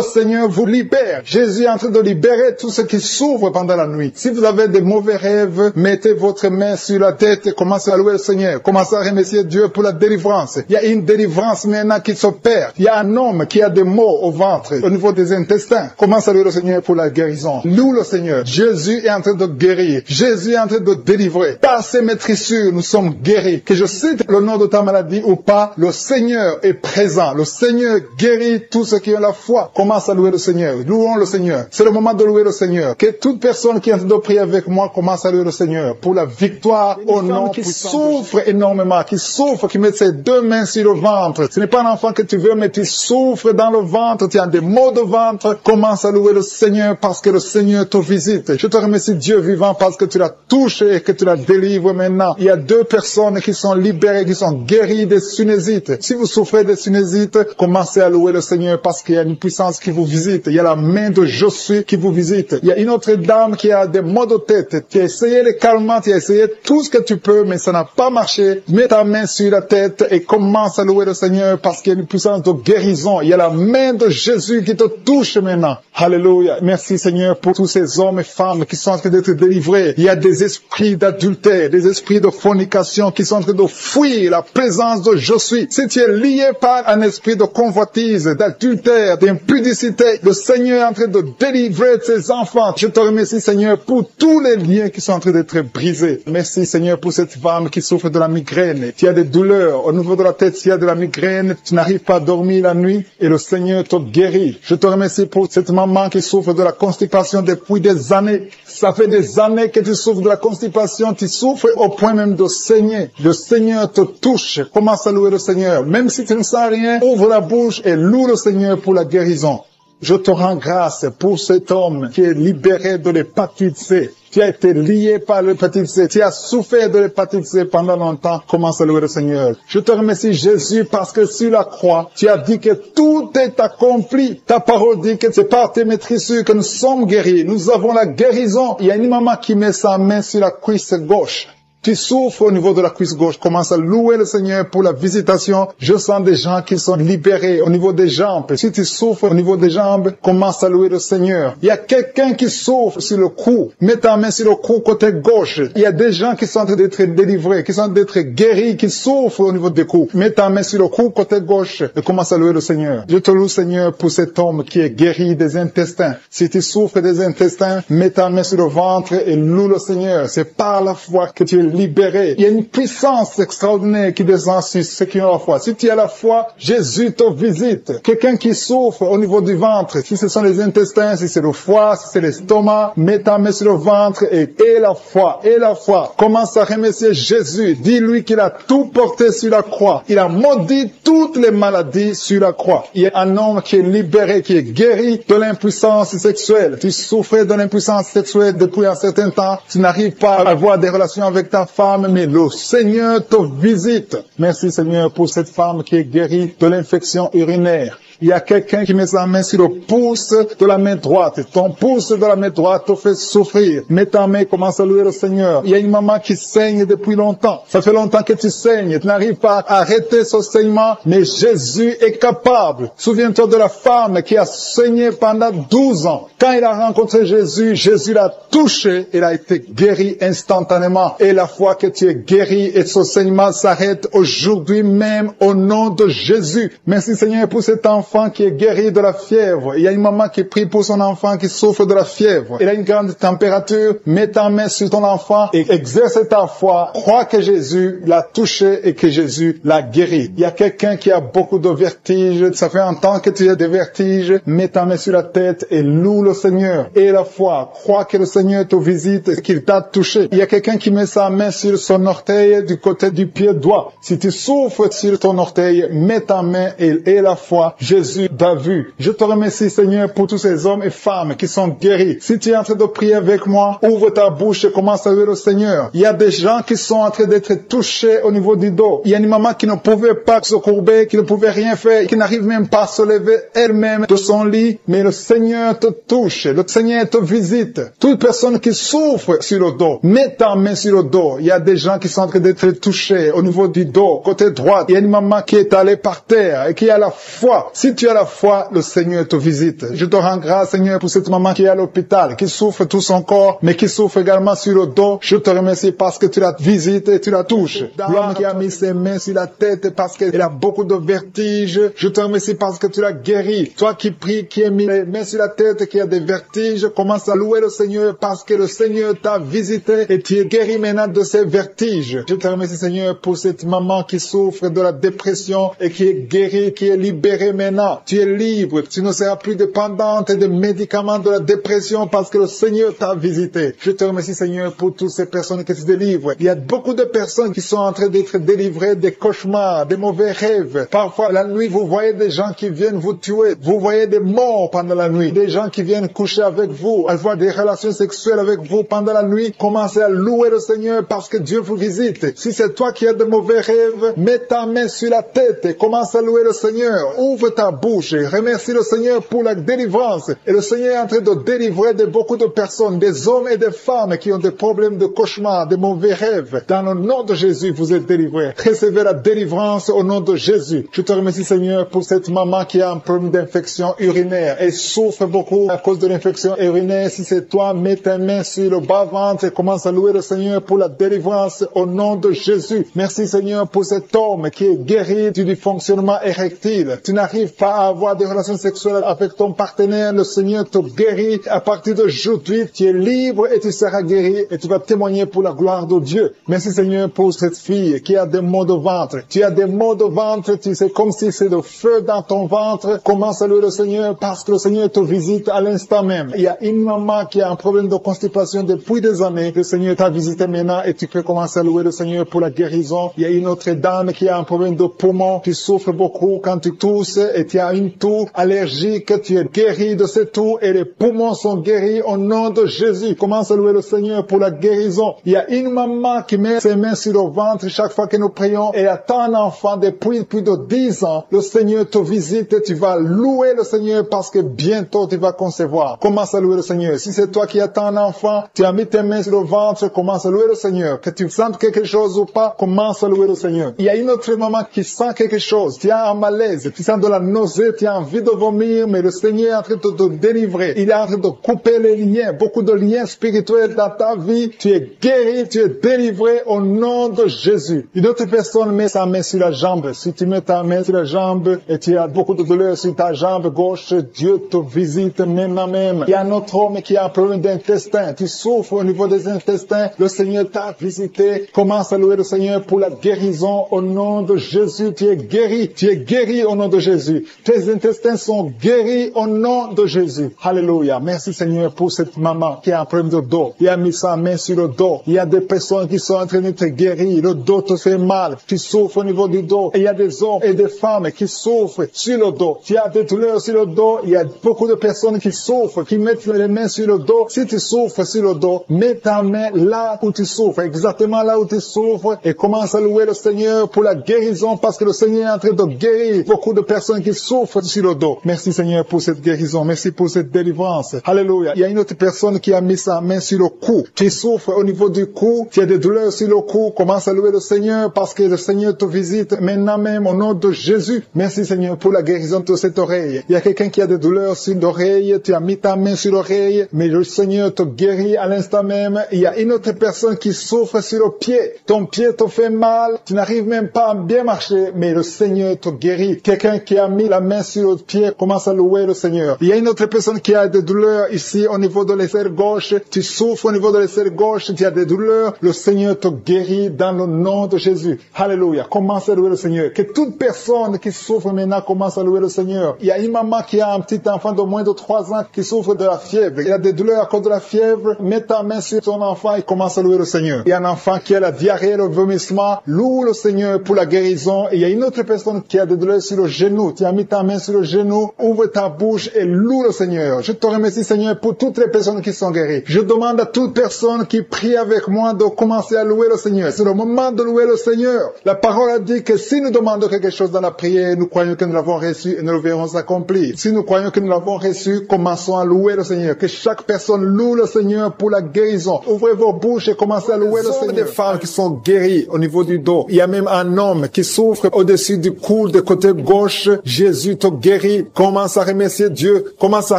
Seigneur vous libère. Jésus est en train de libérer tous ceux qui souffrent pendant la nuit. Si vous avez des mauvais rêves, mettez votre main sur la tête et commencez à louer le Seigneur. Commencez à remercier Dieu pour la délivrance. Il y a une délivrance maintenant qui s'opère. Il y a un homme qui a des maux au ventre, au niveau des intestins. Commence à louer le Seigneur pour la guérison. Loue le Seigneur. Jésus est en train de guérir. Jésus est en train de délivrer. Par ses maîtrissures, nous sommes guéris. Que je cite le nom de ta maladie ou pas, le Seigneur est présent. Le Seigneur guérit tous ceux qui ont la foi. Commence à louer le Seigneur. Louons le Seigneur. C'est le moment de louer le Seigneur. Que toute personne qui est en train de prier avec moi commence à louer le Seigneur pour la victoire au nom qui souffre énormément, qui souffre, qui met ses 2 mains sur le ventre. Ce n'est pas un enfant que tu veux, mais tu souffres dans le ventre, tu as des maux de ventre. Commence à louer le Seigneur parce que le Seigneur te visite. Je te remercie Dieu vivant parce que tu l'as touché et que tu la délivres maintenant. Il y a 2 personnes qui sont libérées, qui sont guéries des sinusites. Si vous souffrez des sinusites, commencez à louer le Seigneur parce qu'il y a une puissance qui vous visite. Il y a la main de Je suis qui vous visite. Il y a une autre dame qui a des maux de tête. Tu as essayé les calmants, tu as essayé tout ce que tu peux, mais ça n'a pas marché. Mets ta main sur la tête et commence à louer le Seigneur parce qu'il y a une puissance de guérison. Il y a la main de Jésus qui te touche maintenant. Alléluia. Merci Seigneur pour tous ces hommes et femmes qui sont en train d'être délivrés. Il y a des esprits d'adultère, des esprits de fornication qui sont en train de fuir la présence de Je suis. Si tu es lié par un esprit de convoitise, d'adultère, d'impudicité, le Seigneur est en train de délivrer ses enfants. Je te remercie Seigneur pour tous les liens qui sont en train d'être brisés. Merci Seigneur pour cette femme qui souffre de la migraine. Tu as des douleurs au niveau de la tête, tu as de la migraine, tu n'arrives pas à dormir la nuit et le Seigneur te guérit. Je te remercie pour cette maman qui souffre de la constipation depuis des années. Ça fait des années que tu souffres de la constipation, tu souffres au point même de saigner. Le Seigneur te touche. Commence à louer le Seigneur. Même si tu ne sens rien, ouvre la bouche et loue le Seigneur pour la guérison. Je te rends grâce pour cet homme qui est libéré de l'hépatite C. Tu as été lié par l'hépatite C. Tu as souffert de l'hépatite C pendant longtemps. Commence à louer le Seigneur. Je te remercie Jésus parce que sur la croix, tu as dit que tout est accompli. Ta parole dit que c'est par tes maîtrissures que nous sommes guéris. Nous avons la guérison. Il y a une maman qui met sa main sur la cuisse gauche. Tu souffres au niveau de la cuisse gauche. Commence à louer le Seigneur pour la visitation. Je sens des gens qui sont libérés au niveau des jambes. Si tu souffres au niveau des jambes, commence à louer le Seigneur. Il y a quelqu'un qui souffre sur le cou. Mets ta main sur le cou côté gauche. Il y a des gens qui sont en train d'être délivrés, qui sont en train d'être guéris, qui souffrent au niveau des coups. Mets ta main sur le cou côté gauche et commence à louer le Seigneur. Je te loue Seigneur pour cet homme qui est guéri des intestins. Si tu souffres des intestins, mets ta main sur le ventre et loue le Seigneur. C'est par la foi que tu es libéré. Il y a une puissance extraordinaire qui descend sur ceux qui ont la foi. Si tu as la foi, Jésus te visite. Quelqu'un qui souffre au niveau du ventre, si ce sont les intestins, si c'est le foie, si c'est l'estomac, mets ta main sur le ventre et la foi, et la foi. Commence à remercier Jésus. Dis-lui qu'il a tout porté sur la croix. Il a maudit toutes les maladies sur la croix. Il y a un homme qui est libéré, qui est guéri de l'impuissance sexuelle. Tu souffrais de l'impuissance sexuelle depuis un certain temps. Tu n'arrives pas à avoir des relations avec ta femme, mais le Seigneur te visite. Merci Seigneur pour cette femme qui est guérie de l'infection urinaire. Il y a quelqu'un qui met sa main sur le pouce de la main droite. Ton pouce de la main droite te fait souffrir. Mets ta main, commence à louer le Seigneur. Il y a une maman qui saigne depuis longtemps. Ça fait longtemps que tu saignes. Tu n'arrives pas à arrêter ce saignement, mais Jésus est capable. Souviens-toi de la femme qui a saigné pendant 12 ans. Quand il a rencontré Jésus, Jésus l'a touché. Il a été guéri instantanément. Et la fois que tu es guéri et ce saignement s'arrête aujourd'hui même au nom de Jésus. Merci Seigneur pour cet enfant qui est guéri de la fièvre. Il y a une maman qui prie pour son enfant qui souffre de la fièvre. Il a une grande température. Mets ta main sur ton enfant et exerce ta foi. Crois que Jésus l'a touché et que Jésus l'a guéri. Il y a quelqu'un qui a beaucoup de vertiges. Ça fait un temps que tu as des vertiges. Mets ta main sur la tête et loue le Seigneur. Et la foi. Crois que le Seigneur te visite et qu'il t'a touché. Il y a quelqu'un qui met sa main sur son orteil du côté du pied droit. Si tu souffres sur ton orteil, mets ta main et la foi. Jésus t'a vu. Je te remercie, Seigneur, pour tous ces hommes et femmes qui sont guéris. Si tu es en train de prier avec moi, ouvre ta bouche et commence à louer le Seigneur. Il y a des gens qui sont en train d'être touchés au niveau du dos. Il y a une maman qui ne pouvait pas se courber, qui ne pouvait rien faire, qui n'arrive même pas à se lever elle-même de son lit. Mais le Seigneur te touche. Le Seigneur te visite. Toute personne qui souffre sur le dos, mets ta main sur le dos. Il y a des gens qui sont en train d'être touchés au niveau du dos, côté droit. Il y a une maman qui est allée par terre et qui a la foi. Si tu as la foi, le Seigneur te visite. Je te rends grâce, Seigneur, pour cette maman qui est à l'hôpital, qui souffre tout son corps, mais qui souffre également sur le dos. Je te remercie parce que tu la visites et tu la touches. L'homme qui a mis ses mains sur la tête parce qu'il a beaucoup de vertiges. Je te remercie parce que tu l'as guéri. Toi qui pries, qui a mis les mains sur la tête, qui a des vertiges, commence à louer le Seigneur parce que le Seigneur t'a visité et tu es guéri maintenant de ces vertiges. Je te remercie, Seigneur, pour cette maman qui souffre de la dépression et qui est guérie, qui est libérée maintenant. Tu es libre. Tu ne seras plus dépendante des médicaments de la dépression parce que le Seigneur t'a visité. Je te remercie, Seigneur, pour toutes ces personnes qui se délivrent. Il y a beaucoup de personnes qui sont en train d'être délivrées des cauchemars, des mauvais rêves. Parfois, la nuit, vous voyez des gens qui viennent vous tuer. Vous voyez des morts pendant la nuit. Des gens qui viennent coucher avec vous, avoir des relations sexuelles avec vous pendant la nuit. Commencez à louer le Seigneur parce que Dieu vous visite. Si c'est toi qui as de mauvais rêves, mets ta main sur la tête et commence à louer le Seigneur. Ouvre ta bouche et remercie le Seigneur pour la délivrance. Et le Seigneur est en train de délivrer de beaucoup de personnes, des hommes et des femmes qui ont des problèmes de cauchemar, de mauvais rêves. Dans le nom de Jésus, vous êtes délivrés. Recevez la délivrance au nom de Jésus. Je te remercie, Seigneur, pour cette maman qui a un problème d'infection urinaire et souffre beaucoup à cause de l'infection urinaire. Si c'est toi, mets tes mains sur le bas-ventre et commence à louer le Seigneur pour la délivrance au nom de Jésus. Merci, Seigneur, pour cet homme qui est guéri du dysfonctionnement érectile. Tu n'arrives pas à avoir des relations sexuelles avec ton partenaire. Le Seigneur te guérit. À partir d'aujourd'hui, tu es libre et tu seras guéri et tu vas témoigner pour la gloire de Dieu. Merci, Seigneur, pour cette fille qui a des maux de ventre. Tu as des maux de ventre, tu sais, comme si c'est le feu dans ton ventre. Commence à louer le Seigneur parce que le Seigneur te visite à l'instant même. Il y a une maman qui a un problème de constipation depuis des années. Le Seigneur t'a visité maintenant et tu peux commencer à louer le Seigneur pour la guérison. Il y a une autre dame qui a un problème de poumon. Tu souffres beaucoup quand tu tousses et tu as une toux allergique. Tu es guéri de cette toux et les poumons sont guéris au nom de Jésus. Commence à louer le Seigneur pour la guérison. Il y a une maman qui met ses mains sur le ventre chaque fois que nous prions et attend un enfant depuis plus de 10 ans. Le Seigneur te visite et tu vas louer le Seigneur parce que bientôt tu vas concevoir. Commence à louer le Seigneur. Si c'est toi qui attends un enfant, tu as mis tes mains sur le ventre, commence à louer le Seigneur. Que tu sentes quelque chose ou pas, commence à louer le Seigneur. Il y a une autre maman qui sent quelque chose. Tu as un malaise, tu sens de la nausée, tu as envie de vomir, mais le Seigneur est en train de te délivrer. Il est en train de couper les liens, beaucoup de liens spirituels dans ta vie. Tu es guéri, tu es délivré au nom de Jésus. Une autre personne met sa main sur la jambe. Si tu mets ta main sur la jambe et tu as beaucoup de douleur sur ta jambe gauche, Dieu te visite maintenant même. Il y a un autre homme qui a un problème d'intestin. Tu souffres au niveau des intestins. Le Seigneur t'a t'a visité. Commence à louer le Seigneur pour la guérison au nom de Jésus. Tu es guéri. Tu es guéri au nom de Jésus. Tes intestins sont guéris au nom de Jésus. Alléluia. Merci Seigneur pour cette maman qui a un problème de dos. Il a mis sa main sur le dos. Il y a des personnes qui sont en train de te guérir. Le dos te fait mal. Tu souffres au niveau du dos. Et il y a des hommes et des femmes qui souffrent sur le dos. Tu as des douleurs sur le dos. Il y a beaucoup de personnes qui souffrent, qui mettent les mains sur le dos. Si tu souffres sur le dos, mets ta main là où tu souffres, exactement là où tu souffres, et commence à louer le Seigneur pour la guérison, parce que le Seigneur est en train de guérir beaucoup de personnes qui souffrent sur le dos. Merci Seigneur pour cette guérison. Merci pour cette délivrance. Alléluia. Il y a une autre personne qui a mis sa main sur le cou. Tu souffres au niveau du cou. Tu as des douleurs sur le cou. Commence à louer le Seigneur parce que le Seigneur te visite maintenant même au nom de Jésus. Merci Seigneur pour la guérison de cette oreille. Il y a quelqu'un qui a des douleurs sur l'oreille. Tu as mis ta main sur l'oreille, mais le Seigneur te guérit à l'instant même. Il y a une autre personne qui souffre sur le pied. Ton pied te fait mal. Tu n'arrives même pas à bien marcher, mais le Seigneur te guérit. Quelqu'un qui a mis la main sur le pied commence à louer le Seigneur. Il y a une autre personne qui a des douleurs ici au niveau de l'aisselle gauche. Tu souffres au niveau de l'aisselle gauche. Tu as des douleurs. Le Seigneur te guérit dans le nom de Jésus. Alléluia. Commence à louer le Seigneur. Que toute personne qui souffre maintenant commence à louer le Seigneur. Il y a une maman qui a un petit enfant de moins de 3 ans qui souffre de la fièvre. Il a des douleurs à cause de la fièvre. Mets ta main sur ton enfant et commence à louer le Seigneur. Il y a un enfant qui a la diarrhée, le vomissement. Loue le Seigneur pour la guérison. Et il y a une autre personne qui a des douleurs sur le genou. Tu as mis ta main sur le genou. Ouvre ta bouche et loue le Seigneur. Je te remercie Seigneur pour toutes les personnes qui sont guéries. Je demande à toute personne qui prie avec moi de commencer à louer le Seigneur. C'est le moment de louer le Seigneur. La parole a dit que si nous demandons quelque chose dans la prière, nous croyons que nous l'avons reçu et nous le verrons s'accomplir. Si nous croyons que nous l'avons reçu, commençons à louer le Seigneur. Que chaque personne loue le Seigneur pour la guérison. Ouvrez vos bouches et commencez à louer le Seigneur. Il y a des femmes qui sont guéries au niveau du dos. Il y a même un homme qui souffre au-dessus du cou de côté gauche. Jésus te guérit. Commence à remercier Dieu. Commence à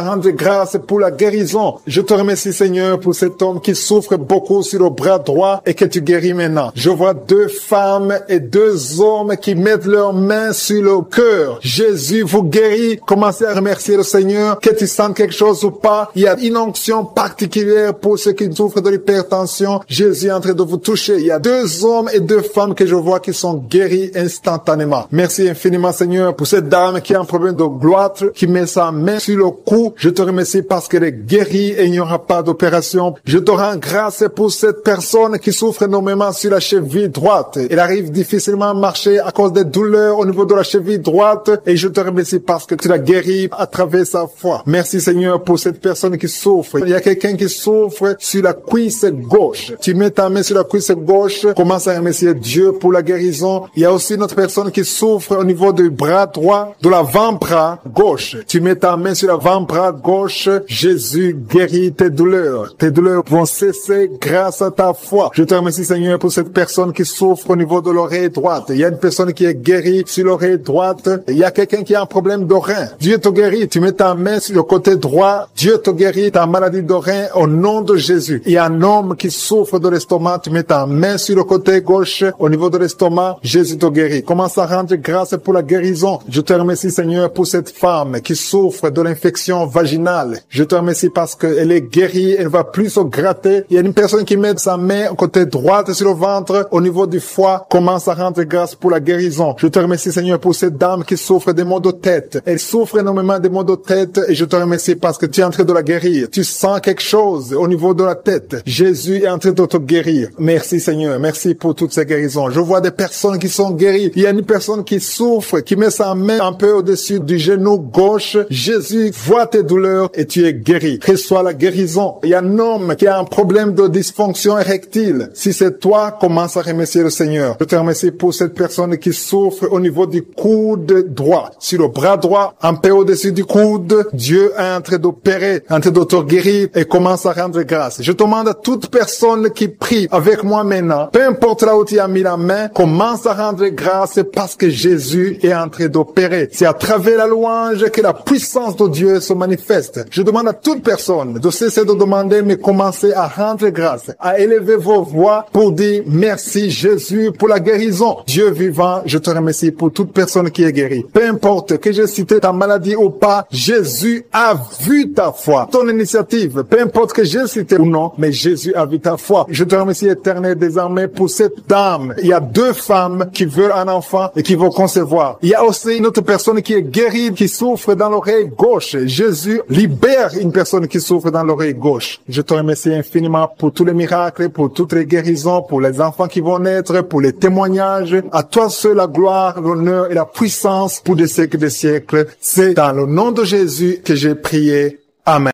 rendre grâce pour la guérison. Je te remercie Seigneur pour cet homme qui souffre beaucoup sur le bras droit et que tu guéris maintenant. Je vois 2 femmes et 2 hommes qui mettent leurs mains sur le cœur. Jésus vous guérit. Commencez à remercier le Seigneur. Que tu sentes quelque chose ou pas, il y a une onction particulière pour ceux qui souffrent de l'hypertension. Jésus est en train de vous toucher. Il y a 2 hommes et 2 femmes que je vois qui sont guéris instantanément. Merci infiniment Seigneur pour cette dame qui a un problème de gloître, qui met sa main sur le cou. Je te remercie parce qu'elle est guérie et il n'y aura pas d'opération. Je te rends grâce pour cette personne qui souffre énormément sur la cheville droite. Elle arrive difficilement à marcher à cause des douleurs au niveau de la cheville droite et je te remercie parce que tu l'as guérie à travers sa foi. Merci Seigneur pour cette personne qui souffre. Il y a quelqu'un qui souffre sur la cuisse gauche. Tu mets ta main sur la cuisse gauche, commence à remercier Dieu pour la guérison. Il y a aussi une autre personne qui souffre au niveau du bras droit, de l'avant-bras gauche. Tu mets ta main sur l'avant-bras gauche. Jésus guérit tes douleurs. Tes douleurs vont cesser grâce à ta foi. Je te remercie Seigneur pour cette personne qui souffre au niveau de l'oreille droite. Il y a une personne qui est guérie sur l'oreille droite. Il y a quelqu'un qui a un problème de rein. Dieu te guérit. Tu mets ta main sur le côté droit. Dieu te guérit ta maladie de rein au nom de Jésus. Il y a un homme qui souffre de l'estomac. Tu mets ta main sur le côté gauche au niveau de l'estomac. Jésus te guérit. Commence à rendre grâce pour la guérison. Je te remercie Seigneur pour cette femme qui souffre de l'infection vaginale. Je te remercie parce qu'elle est guérie. Elle va plus se gratter. Il y a une personne qui met sa main au côté droit sur le ventre au niveau du foie. Commence à rendre grâce pour la guérison. Je te remercie Seigneur pour cette dame qui souffre des maux de tête. Elle souffre énormément des maux de tête et je te remercie parce que tu es en train de la guérir. Tu sens quelque chose au niveau de la tête. Jésus est en train de te guérir. Merci Seigneur. Merci pour toutes ces guérisons. Je vois des personnes qui sont guéries. Il y a une personne qui souffre, qui met sa main un peu au-dessus du genou gauche. Jésus voit tes douleurs et tu es guéri. Reçois la guérison. Il y a un homme qui a un problème de dysfonction érectile. Si c'est toi, commence à remercier le Seigneur. Je te remercie pour cette personne qui souffre au niveau du coude droit. Sur le bras droit, un peu au-dessus du coude, Dieu est en train d'opérer, en train de te guérir et commence à rendre grâce. Je demande à toute personne qui prie avec moi maintenant, peu importe là où tu as mis la main, commence à rendre grâce parce que Jésus est en train d'opérer. C'est à travers la louange que la puissance de Dieu se manifeste. Je demande à toute personne de cesser de demander, mais commencer à rendre grâce, à élever vos voix pour dire merci Jésus pour la guérison. Dieu vivant, je te remercie pour toute personne qui est guérie. Peu importe que j'ai cité ta maladie ou pas, Jésus a vu ta foi, ton initiative. Peu importe que j'ai cité ou non, mais Jésus a vu ta foi. Je te te remercie, Éternel des armées, pour cette dame. Il y a 2 femmes qui veulent un enfant et qui vont concevoir. Il y a aussi une autre personne qui est guérie, qui souffre dans l'oreille gauche. Jésus libère une personne qui souffre dans l'oreille gauche. Je te remercie infiniment pour tous les miracles, pour toutes les guérisons, pour les enfants qui vont naître, pour les témoignages. À toi seul la gloire, l'honneur et la puissance pour des siècles des siècles. C'est dans le nom de Jésus que j'ai prié. Amen.